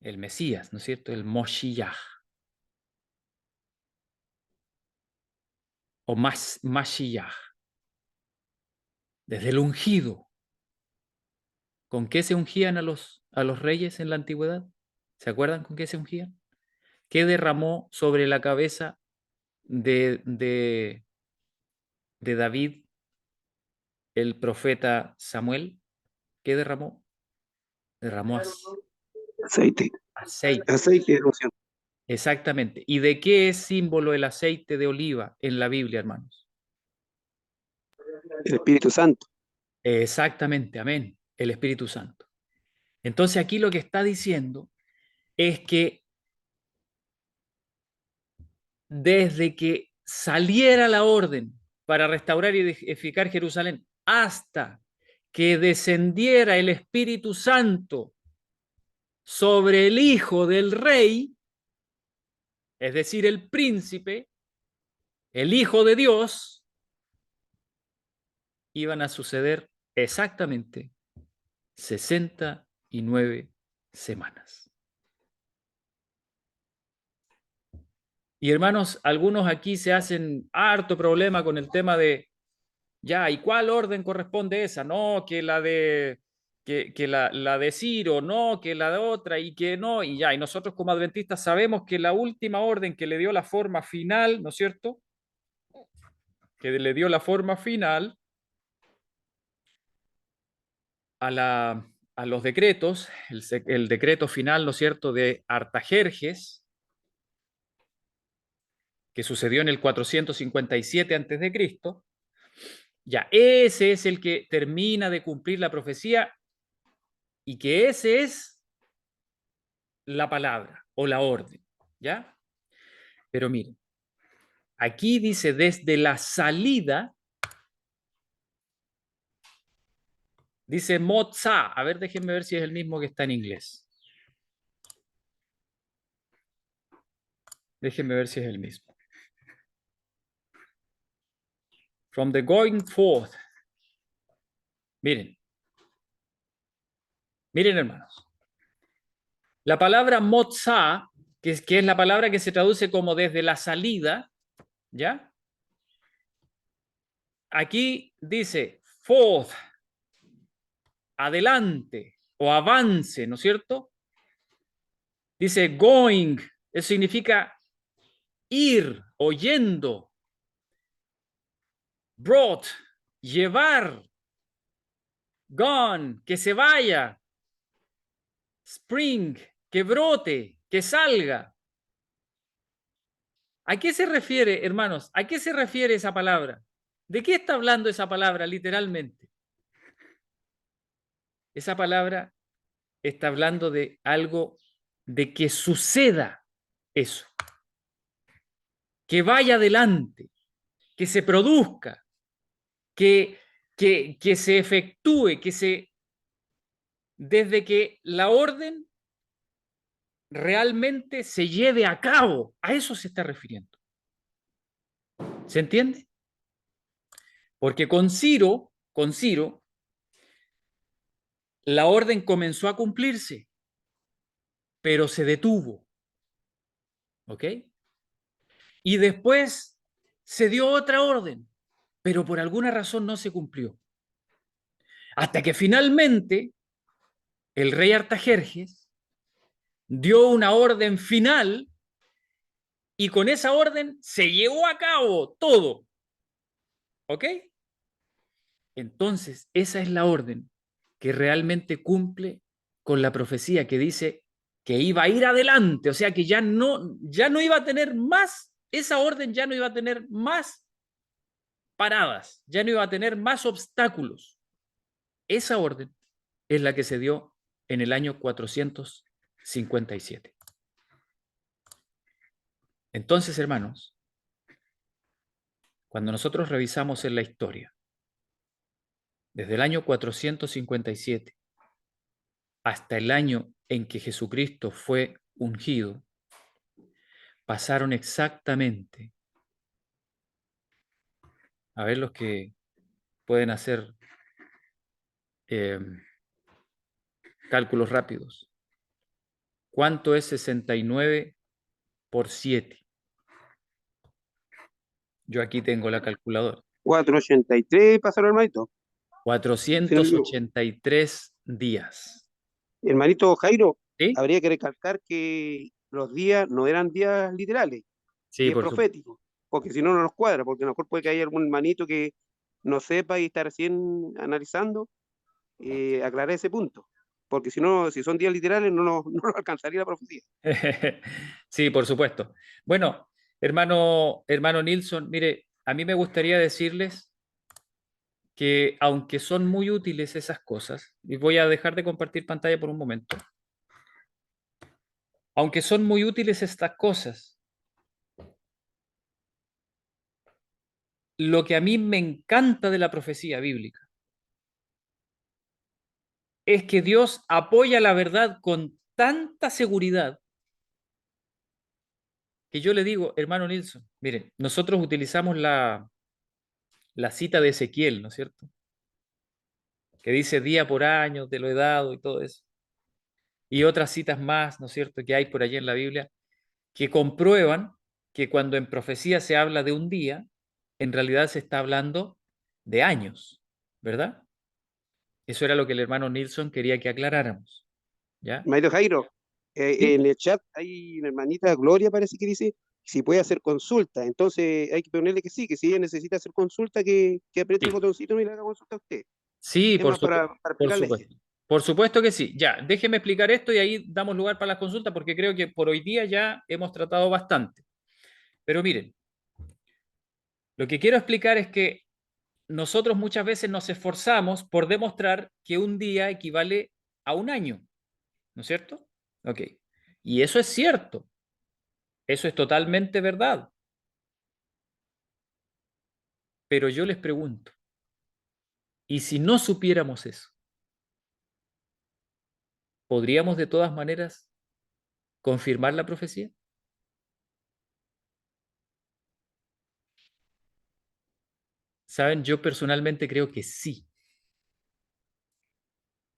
el Mesías, ¿no es cierto? El Moshiach o Mashiach, desde el ungido. ¿Con qué se ungían a los reyes en la antigüedad? ¿Se acuerdan con qué se ungían? ¿Qué derramó sobre la cabeza de David el profeta Samuel? ¿Qué derramó? Derramó Aceite. aceite. Aceite de unción. Exactamente. ¿Y de qué es símbolo el aceite de oliva en la Biblia, hermanos? El Espíritu Santo. Exactamente, amén. El Espíritu Santo. Entonces aquí lo que está diciendo es que desde que saliera la orden para restaurar y edificar Jerusalén hasta que descendiera el Espíritu Santo sobre el hijo del rey, es decir, el príncipe, el hijo de Dios, iban a suceder exactamente 69 semanas. Y hermanos, algunos aquí se hacen harto problema con el tema de, ya, ¿y cuál orden corresponde esa? No, que la de que la de Ciro, no, que la de otra y que no, y ya. Y nosotros como adventistas sabemos que la última orden que le dio la forma final, ¿no es cierto? Que le dio la forma final a los decretos, el decreto final, ¿no es cierto?, de Artajerjes, que sucedió en el 457 a.C., ya, ese es el que termina de cumplir la profecía y que ese es la palabra o la orden, ¿ya? Pero miren, aquí dice desde la salida, dice Motza, a ver, déjenme ver si es el mismo que está en inglés. Déjenme ver si es el mismo. From the going forth. Miren. Miren, hermanos. La palabra Motza, que es la palabra que se traduce como desde la salida, ¿ya? Aquí dice forth, adelante o avance, ¿no es cierto? Dice going, eso significa ir o yendo. Brought, llevar. Gone, que se vaya. Spring, que brote, que salga. ¿A qué se refiere, hermanos? ¿A qué se refiere esa palabra? ¿De qué está hablando esa palabra literalmente? Esa palabra está hablando de algo, de que suceda eso, que vaya adelante, que se produzca, que se efectúe, desde que la orden realmente se lleve a cabo. A eso se está refiriendo. ¿Se entiende? Porque con Ciro, la orden comenzó a cumplirse, pero se detuvo. ¿Ok? Y después se dio otra orden, pero por alguna razón no se cumplió. Hasta que finalmente el rey Artajerjes dio una orden final y con esa orden se llevó a cabo todo. ¿Ok? Entonces, esa es la orden que realmente cumple con la profecía que dice que iba a ir adelante, o sea que ya no iba a tener más, esa orden ya no iba a tener más paradas, ya no iba a tener más obstáculos. Esa orden es la que se dio en el año 457. Entonces, hermanos, cuando nosotros revisamos en la historia, desde el año 457 hasta el año en que Jesucristo fue ungido, pasaron exactamente, a ver los que pueden hacer cálculos rápidos, ¿cuánto es 69 por 7? Yo aquí tengo la calculadora. 483 pasaron, hermanito. 483 días. Hermanito Jairo, ¿Sí? habría que recalcar que los días no eran días literales, Sí, días por supuesto. proféticos, porque si no, no nos cuadra, porque a lo mejor puede que haya algún hermanito que no sepa y está recién analizando, aclarar ese punto, porque si no, si son días literales, no nos alcanzaría la profecía. Sí, por supuesto. Bueno, hermano Nilsson, mire, a mí me gustaría decirles que aunque son muy útiles esas cosas, y voy a dejar de compartir pantalla por un momento, aunque son muy útiles estas cosas, lo que a mí me encanta de la profecía bíblica es que Dios apoya la verdad con tanta seguridad que yo le digo, hermano Nilsson, miren, nosotros utilizamos la cita de Ezequiel, ¿no es cierto? Que dice día por año, te lo he dado y todo eso. Y otras citas más, ¿no es cierto?, que hay por allí en la Biblia, que comprueban que cuando en profecía se habla de un día, en realidad se está hablando de años, ¿verdad? Eso era lo que el hermano Nilsson quería que aclaráramos. ¿Ya? Maestro Jairo, Sí. en el chat hay una hermanita Gloria, parece que dice si puede hacer consulta. Entonces hay que ponerle que sí, que si ella necesita hacer consulta, que apriete el Sí. botoncito y le haga consulta a usted. Sí, Es más para por explicarle a ella. supuesto. Por supuesto que sí. Ya, déjeme explicar esto y ahí damos lugar para las consultas porque creo que por hoy día ya hemos tratado bastante. Pero miren, lo que quiero explicar es que nosotros muchas veces nos esforzamos por demostrar que un día equivale a un año, ¿no es cierto? Ok. Y eso es cierto. Eso es totalmente verdad. Pero yo les pregunto, ¿y si no supiéramos eso? ¿Podríamos de todas maneras confirmar la profecía? ¿Saben? Yo personalmente creo que sí.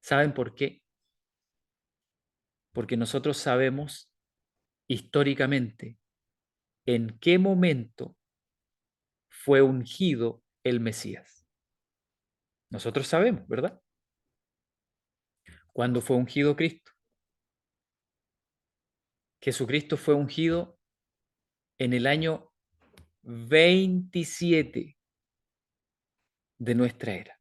¿Saben por qué? Porque nosotros sabemos históricamente en qué momento fue ungido el Mesías. Nosotros sabemos, ¿verdad? ¿Cuándo fue ungido Cristo? Jesucristo fue ungido en el año 27 de nuestra era.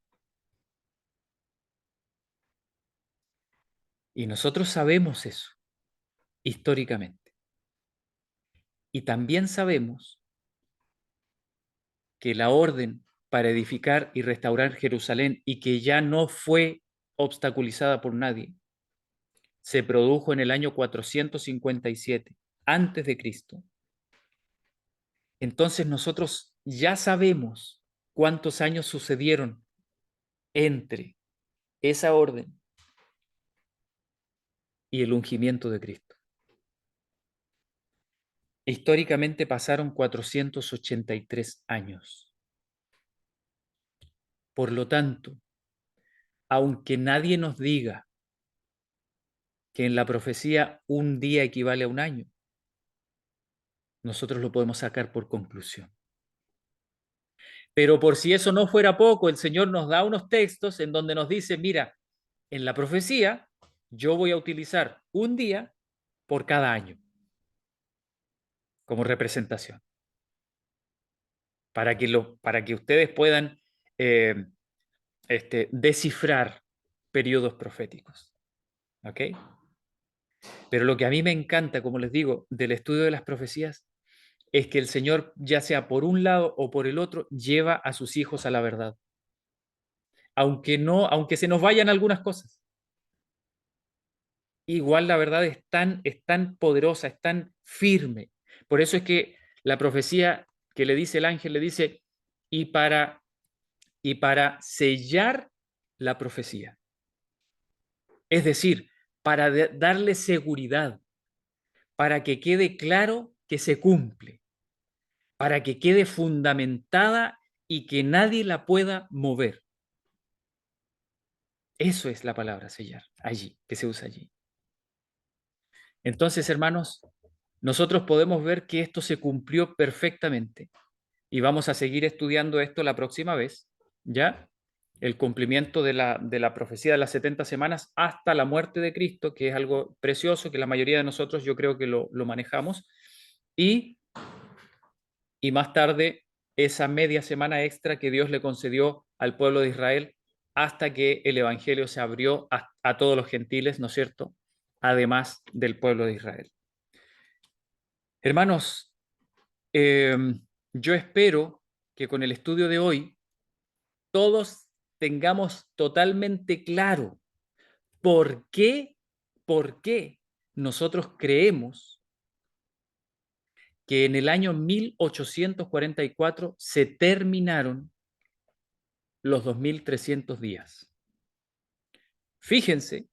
Y nosotros sabemos eso históricamente. Y también sabemos que la orden para edificar y restaurar Jerusalén y que ya no fue obstaculizada por nadie, se produjo en el año 457 antes de Cristo. Entonces nosotros ya sabemos cuántos años sucedieron entre esa orden y el ungimiento de Cristo. Históricamente pasaron 483 años. Por lo tanto, aunque nadie nos diga que en la profecía un día equivale a un año, nosotros lo podemos sacar por conclusión. Pero por si eso no fuera poco, el Señor nos da unos textos en donde nos dice, mira, en la profecía yo voy a utilizar un día por cada año como representación, para que ustedes puedan descifrar periodos proféticos. ¿Ok? Pero lo que a mí me encanta, como les digo, del estudio de las profecías, es que el Señor, ya sea por un lado o por el otro, lleva a sus hijos a la verdad. Aunque se nos vayan algunas cosas. Igual la verdad es tan poderosa, es tan firme. Por eso es que la profecía que le dice el ángel, le dice, y para sellar la profecía. Es decir, para darle seguridad, para que quede claro que se cumple, para que quede fundamentada y que nadie la pueda mover. Eso es la palabra sellar, allí, que se usa allí. Entonces, hermanos, nosotros podemos ver que esto se cumplió perfectamente y vamos a seguir estudiando esto la próxima vez, ¿ya? El cumplimiento de la profecía de las 70 semanas hasta la muerte de Cristo, que es algo precioso, que la mayoría de nosotros yo creo que lo manejamos, y más tarde esa media semana extra que Dios le concedió al pueblo de Israel hasta que el Evangelio se abrió a todos los gentiles, ¿no es cierto? Además del pueblo de Israel. Hermanos, yo espero que con el estudio de hoy todos tengamos totalmente claro por qué nosotros creemos que en el año 1844 se terminaron los 2300 días. Fíjense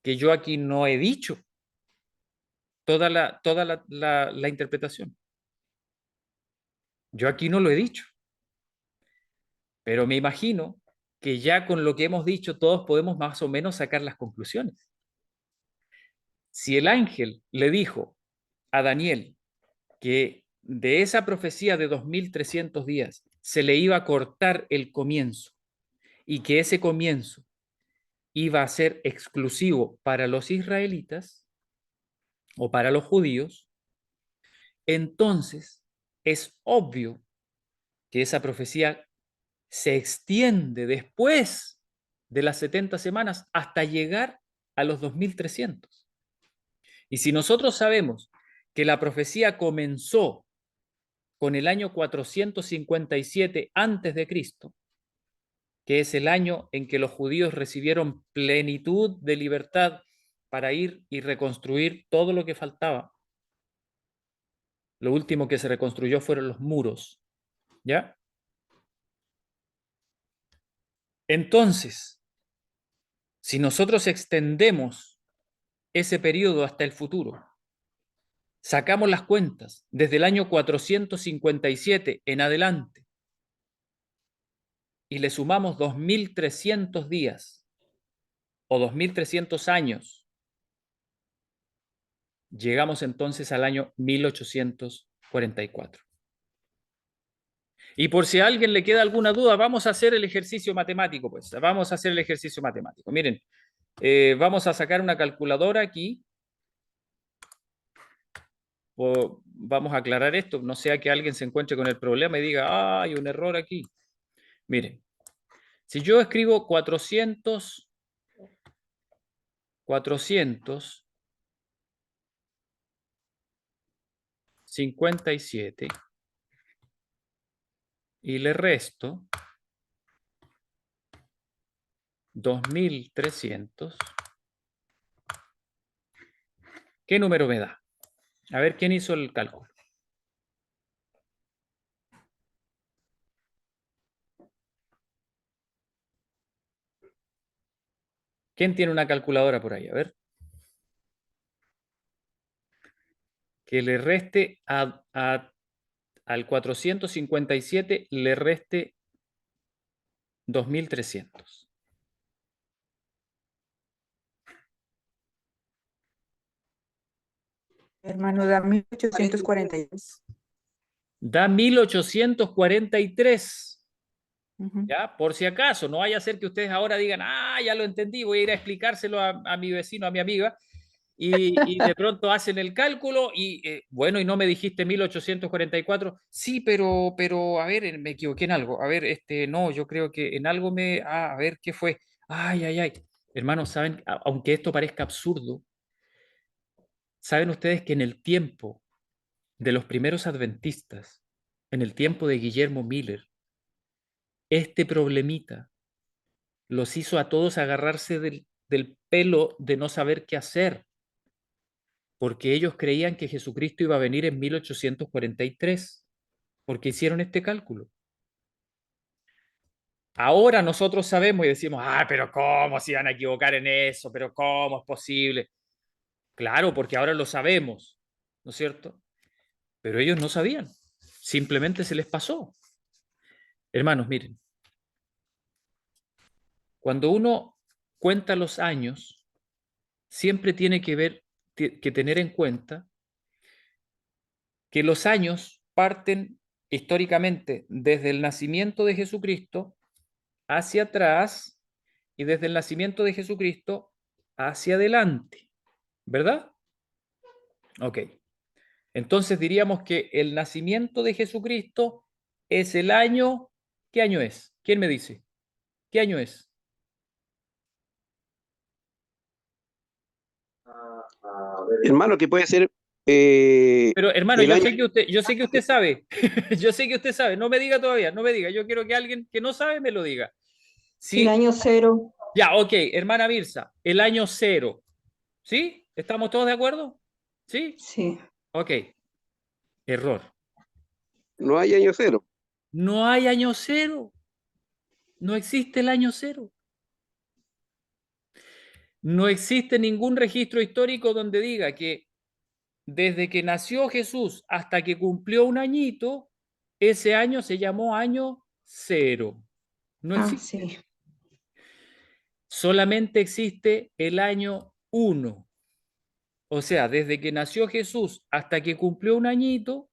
que yo aquí no he dicho toda la interpretación. Yo aquí no lo he dicho. Pero me imagino que ya con lo que hemos dicho todos podemos más o menos sacar las conclusiones. Si el ángel le dijo a Daniel que de esa profecía de 2300 días se le iba a cortar el comienzo y que ese comienzo iba a ser exclusivo para los israelitas o para los judíos, entonces es obvio que esa profecía se extiende después de las 70 semanas hasta llegar a los 2300. Y si nosotros sabemos que la profecía comenzó con el año 457 antes de Cristo, que es el año en que los judíos recibieron plenitud de libertad para ir y reconstruir todo lo que faltaba. Lo último que se reconstruyó fueron los muros, ¿ya? Entonces, si nosotros extendemos ese periodo hasta el futuro, sacamos las cuentas desde el año 457 en adelante y le sumamos 2300 días o 2300 años, llegamos entonces al año 1844. Y por si a alguien le queda alguna duda, vamos a hacer el ejercicio matemático, pues. Vamos a hacer el ejercicio matemático. Miren, vamos a sacar una calculadora aquí. Vamos a aclarar esto, no sea que alguien se encuentre con el problema y diga, ah, hay un error aquí. Miren, si yo escribo 457 y le resto 2300, ¿qué número me da? A ver, ¿quién hizo el cálculo? ¿Quién tiene una calculadora por ahí? A ver. Que le reste al 457, le reste 2300. Hermano, da 1843. Da 1843. Ujú. ¿Ya? Por si acaso, no vaya a ser que ustedes ahora digan, ah, ya lo entendí, voy a ir a explicárselo a mi vecino, a mi amiga, y de pronto hacen el cálculo y, bueno, y no me dijiste 1844. Sí, pero, a ver, me equivoqué en algo. A ver, no, yo creo que en algo a ver, ¿qué fue? Ay, ay, ay. Hermanos, ¿saben? Aunque esto parezca absurdo, ¿saben ustedes que en el tiempo de los primeros adventistas, en el tiempo de Guillermo Miller, este problemita los hizo a todos agarrarse del pelo de no saber qué hacer, porque ellos creían que Jesucristo iba a venir en 1843, porque hicieron este cálculo. Ahora nosotros sabemos y decimos, ah, pero ¿cómo se iban a equivocar en eso? ¿Pero cómo es posible? Claro, porque ahora lo sabemos, ¿no es cierto? Pero ellos no sabían, simplemente se les pasó. Hermanos, miren, cuando uno cuenta los años, siempre tiene que tener en cuenta que los años parten históricamente desde el nacimiento de Jesucristo hacia atrás y desde el nacimiento de Jesucristo hacia adelante, ¿verdad? Ok. Entonces diríamos que el nacimiento de Jesucristo es el año. ¿Qué año es? ¿Quién me dice? ¿Qué año es? Hermano, que puede ser Pero hermano, el yo año, sé que usted sabe. Yo sé que usted sabe. No me diga todavía, no me diga. Yo quiero que alguien que no sabe me lo diga. El Sí, año 0. ya, ok, hermana Mirza, el año 0. ¿Sí? ¿Estamos todos de acuerdo? ¿Sí? Sí. Ok. Error. no hay año 0. No hay año 0. No existe el año 0. No existe ningún registro histórico donde diga que desde que nació Jesús hasta que cumplió un añito, ese año se llamó año 0. No Ah, existe. sí. Solamente existe el año 1. O sea, desde que nació Jesús hasta que cumplió un añito,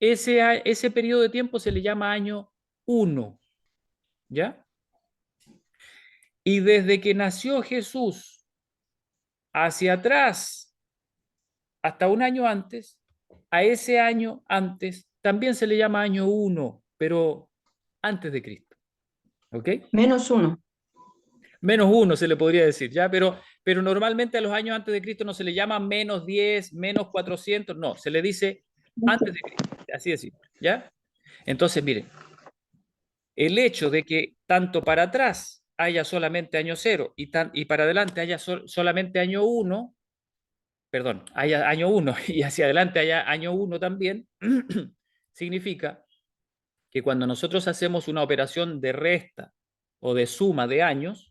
ese periodo de tiempo se le llama año 1. ¿Ya? Y desde que nació Jesús hacia atrás, hasta un año antes, a ese año antes también se le llama año 1, pero antes de Cristo. ¿Ok? -1. -1 se le podría decir, ¿ya? Pero normalmente a los años antes de Cristo no se le llama -10, -400, no, se le dice antes de Cristo, así de simple, ¿ya? Entonces, miren, el hecho de que tanto para atrás haya solamente año 0 y para adelante haya solamente año 1, perdón, haya año 1 y hacia adelante haya año 1 también, significa que cuando nosotros hacemos una operación de resta o de suma de años,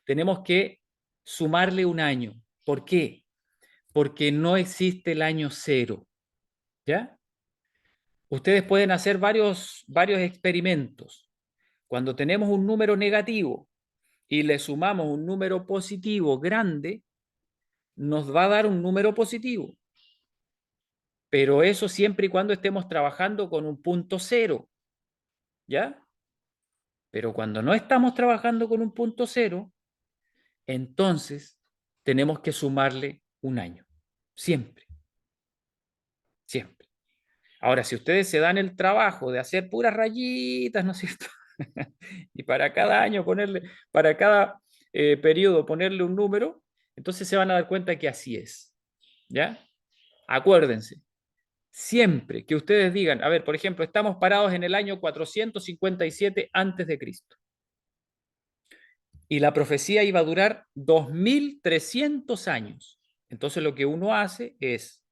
tenemos que sumarle un año. ¿Por qué? Porque no existe el año 0, ¿ya? Ustedes pueden hacer varios experimentos. Cuando tenemos un número negativo y le sumamos un número positivo grande, nos va a dar un número positivo. Pero eso siempre y cuando estemos trabajando con un punto 0, ¿ya? Pero cuando no estamos trabajando con un punto 0, entonces tenemos que sumarle un año. Siempre. Siempre. Ahora, si ustedes se dan el trabajo de hacer puras rayitas, ¿no es cierto? Y para cada año ponerle, para cada periodo ponerle un número, entonces se van a dar cuenta que así es. ¿Ya? Acuérdense, siempre que ustedes digan, a ver, por ejemplo, estamos parados en el año 457 antes de Cristo. Y la profecía iba a durar 2300 años. Entonces lo que uno hace es,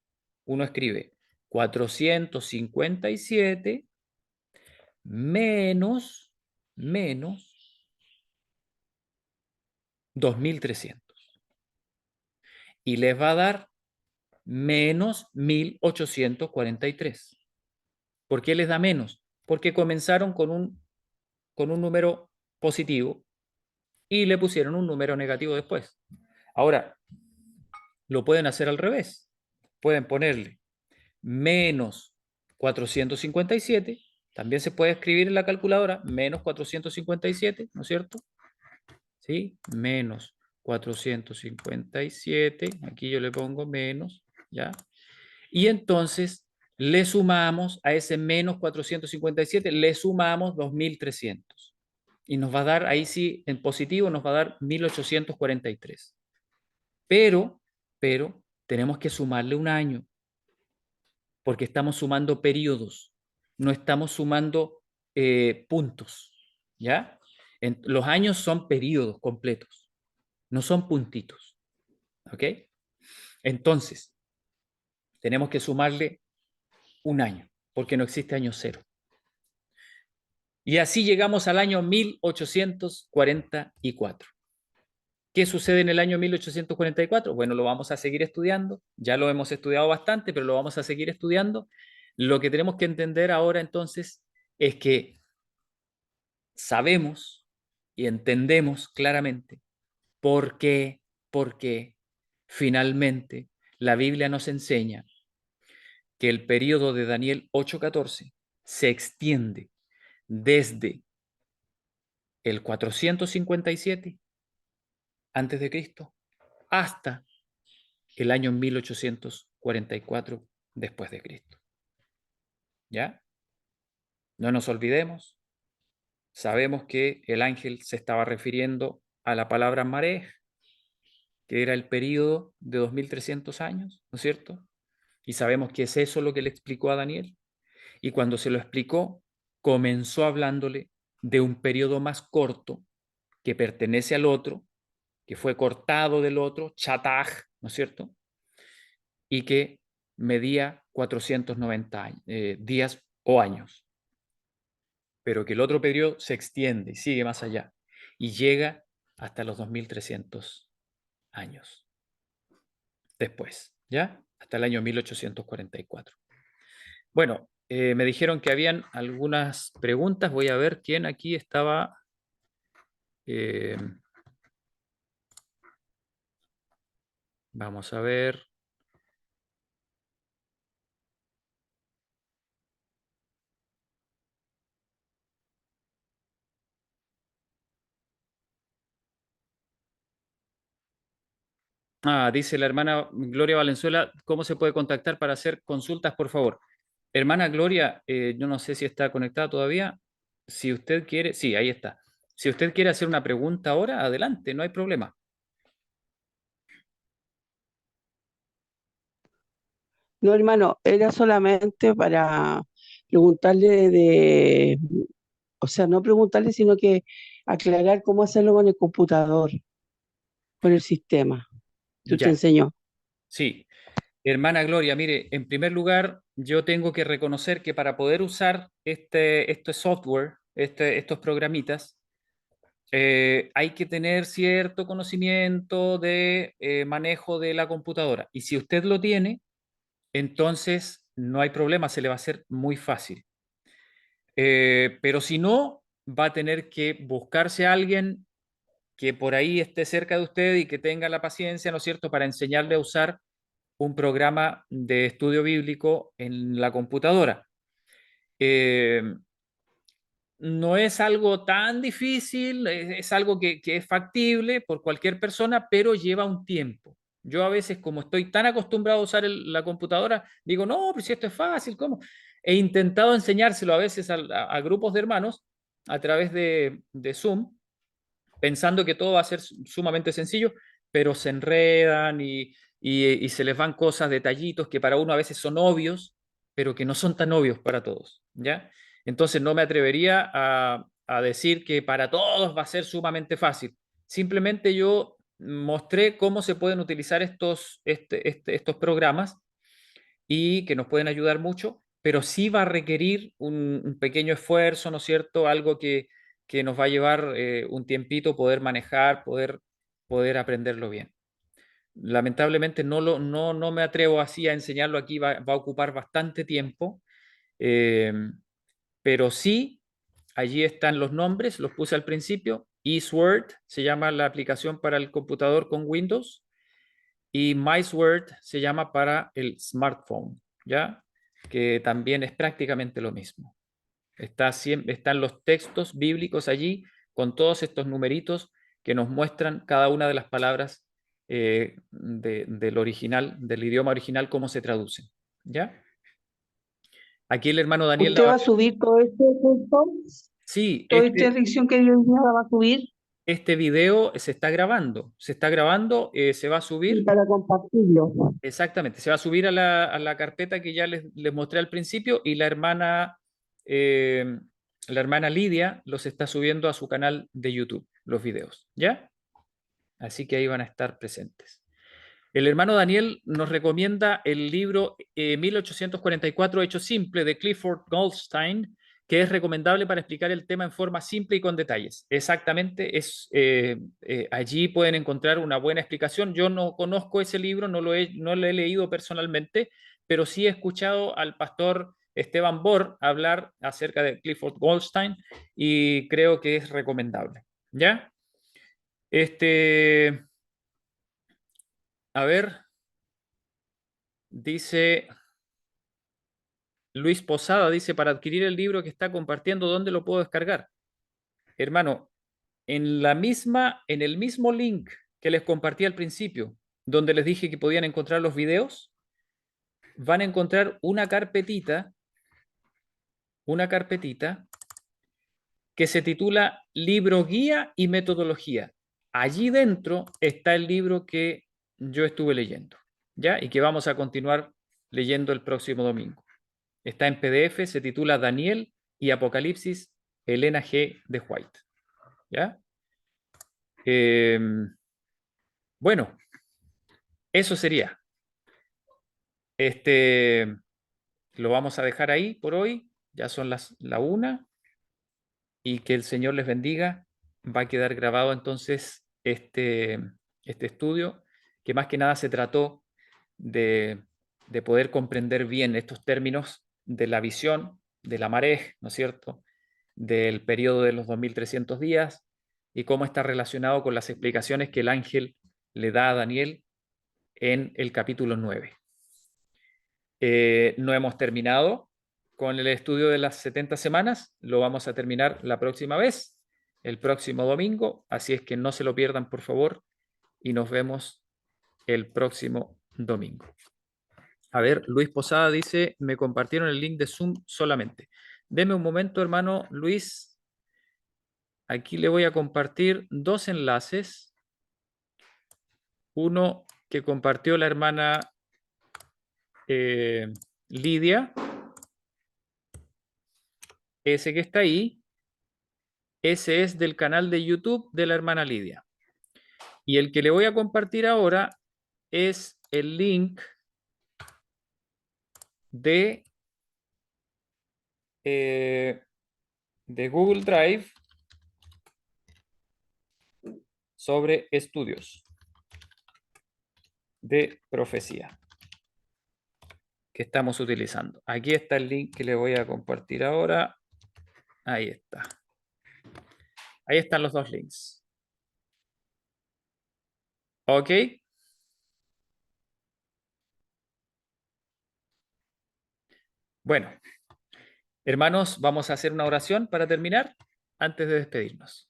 uno escribe 457 menos 2300. Y les va a dar menos 1843. ¿Por qué les da menos? Porque comenzaron con un número positivo y le pusieron un número negativo después. Ahora, lo pueden hacer al revés. Pueden ponerle menos 457, también se puede escribir en la calculadora, menos 457, ¿no es cierto? ¿Sí? Menos 457, aquí yo le pongo menos, ¿ya? Y entonces le sumamos a ese menos 457, le sumamos 2300. Y nos va a dar, ahí sí, en positivo nos va a dar 1843. Pero tenemos que sumarle un año, porque estamos sumando periodos, no estamos sumando puntos, ¿ya? Los años son periodos completos, no son puntitos, ¿ok? Entonces, tenemos que sumarle un año, porque no existe año 0. Y así llegamos al año 1844. ¿Qué sucede en el año 1844? Bueno, lo vamos a seguir estudiando, ya lo hemos estudiado bastante, pero lo vamos a seguir estudiando. Lo que tenemos que entender ahora entonces es que sabemos y entendemos claramente por qué finalmente la Biblia nos enseña que el periodo de Daniel 8:14 se extiende desde el 457 antes de Cristo hasta el año 1844 después de Cristo. ¿Ya? No nos olvidemos, sabemos que el ángel se estaba refiriendo a la palabra Marej, que era el periodo de 2300 años, ¿no es cierto? Y sabemos que es eso lo que le explicó a Daniel. Y cuando se lo explicó, comenzó hablándole de un periodo más corto que pertenece al otro, que fue cortado del otro, Chataj, ¿no es cierto? Y que medía 490 días o años, pero que el otro periodo se extiende y sigue más allá y llega hasta los 2300 años después, ¿ya? Hasta el año 1844. Bueno, me dijeron que habían algunas preguntas, voy a ver quién aquí estaba. Vamos a ver. Dice la hermana Gloria Valenzuela, ¿cómo se puede contactar para hacer consultas, por favor? Hermana Gloria, yo no sé si está conectada todavía. Si usted quiere, sí, ahí está. Si usted quiere hacer una pregunta ahora, adelante, no hay problema. No, hermano, era solamente para preguntarle o sea, no preguntarle, sino que aclarar cómo hacerlo con el computador, con el sistema que usted Ya, enseñó. sí. Hermana Gloria, mire, en primer lugar, yo tengo que reconocer que para poder usar este software, estos programitas, hay que tener cierto conocimiento de manejo de la computadora. Y si usted lo tiene, entonces no hay problema, se le va a hacer muy fácil. Pero si no, va a tener que buscarse a alguien que por ahí esté cerca de usted y que tenga la paciencia, ¿no es cierto?, para enseñarle a usar un programa de estudio bíblico en la computadora. Eh, no es algo tan difícil, es algo que es factible por cualquier persona, pero lleva un tiempo. Yo a veces, como estoy tan acostumbrado a usar la computadora, digo, no, pero si esto es fácil, ¿cómo? He intentado enseñárselo a veces a grupos de hermanos a través de Zoom, pensando que todo va a ser sumamente sencillo, pero se enredan y se les van cosas, detallitos que para uno a veces son obvios, pero que no son tan obvios para todos, ¿ya? Entonces no me atrevería a decir que para todos va a ser sumamente fácil. Simplemente yo mostré cómo se pueden utilizar estos programas y que nos pueden ayudar mucho, pero sí va a requerir un pequeño esfuerzo, ¿no es cierto? Algo que nos va a llevar un tiempito poder manejar, poder aprenderlo bien. Lamentablemente no me atrevo así a enseñarlo aquí, va a ocupar bastante tiempo, eh, pero sí, allí están los nombres, los puse al principio. eSword se llama la aplicación para el computador con Windows y MySword se llama para el smartphone, ¿ya? Que también es prácticamente lo mismo. Están los textos bíblicos allí con todos estos numeritos que nos muestran cada una de las palabras del original, del idioma original, cómo se traducen, ¿ya? Aquí el hermano Daniel ¿Usted daba... va a subir todo este curso? Sí, ¿Toda esta lección que yo la va a subir? este video se está grabando, se va a Sí, subir. para compartirlo. Exactamente, se va a subir a la carpeta que ya les mostré al principio y la hermana Lidia los está subiendo a su canal de YouTube, los videos, ¿ya? Así que ahí van a estar presentes. El hermano Daniel nos recomienda el libro 1844 Hecho Simple de Clifford Goldstein, que es recomendable para explicar el tema en forma simple y con detalles. Exactamente, allí pueden encontrar una buena explicación. Yo no conozco ese libro, no lo he leído personalmente, pero sí he escuchado al pastor Esteban Borr hablar acerca de Clifford Goldstein y creo que es recomendable. ¿Ya? A ver, dice Luis Posada, dice, para adquirir el libro que está compartiendo, ¿dónde lo puedo descargar? Hermano, en el mismo link que les compartí al principio, donde les dije que podían encontrar los videos, van a encontrar una carpetita que se titula Libro Guía y Metodología. Allí dentro está el libro que yo estuve leyendo, ¿ya? Y que vamos a continuar leyendo el próximo domingo. Está en PDF, se titula Daniel y Apocalipsis, Elena G. de White. ¿Ya? Bueno, eso sería. Lo vamos a dejar ahí por hoy. Ya son la 1. Y que el Señor les bendiga. Va a quedar grabado entonces este estudio, que más que nada se trató de poder comprender bien estos términos de la visión, de la Marej, ¿no es cierto?, del periodo de los 2300 días y cómo está relacionado con las explicaciones que el ángel le da a Daniel en el capítulo 9. No hemos terminado con el estudio de las 70 semanas, lo vamos a terminar la próxima vez, el próximo domingo, así es que no se lo pierdan, por favor, y nos vemos el próximo domingo. A ver, Luis Posada dice, me compartieron el link de Zoom solamente. Deme un momento, hermano Luis. Aquí le voy a compartir dos enlaces. Uno que compartió la hermana Lidia. Ese que está ahí. Ese es del canal de YouTube de la hermana Lidia. Y el que le voy a compartir ahora es el link de Google Drive sobre estudios de profecía que estamos utilizando. Aquí está el link que le voy a compartir ahora. Ahí está. Ahí están los dos links. ¿Ok? Bueno, hermanos, vamos a hacer una oración para terminar antes de despedirnos.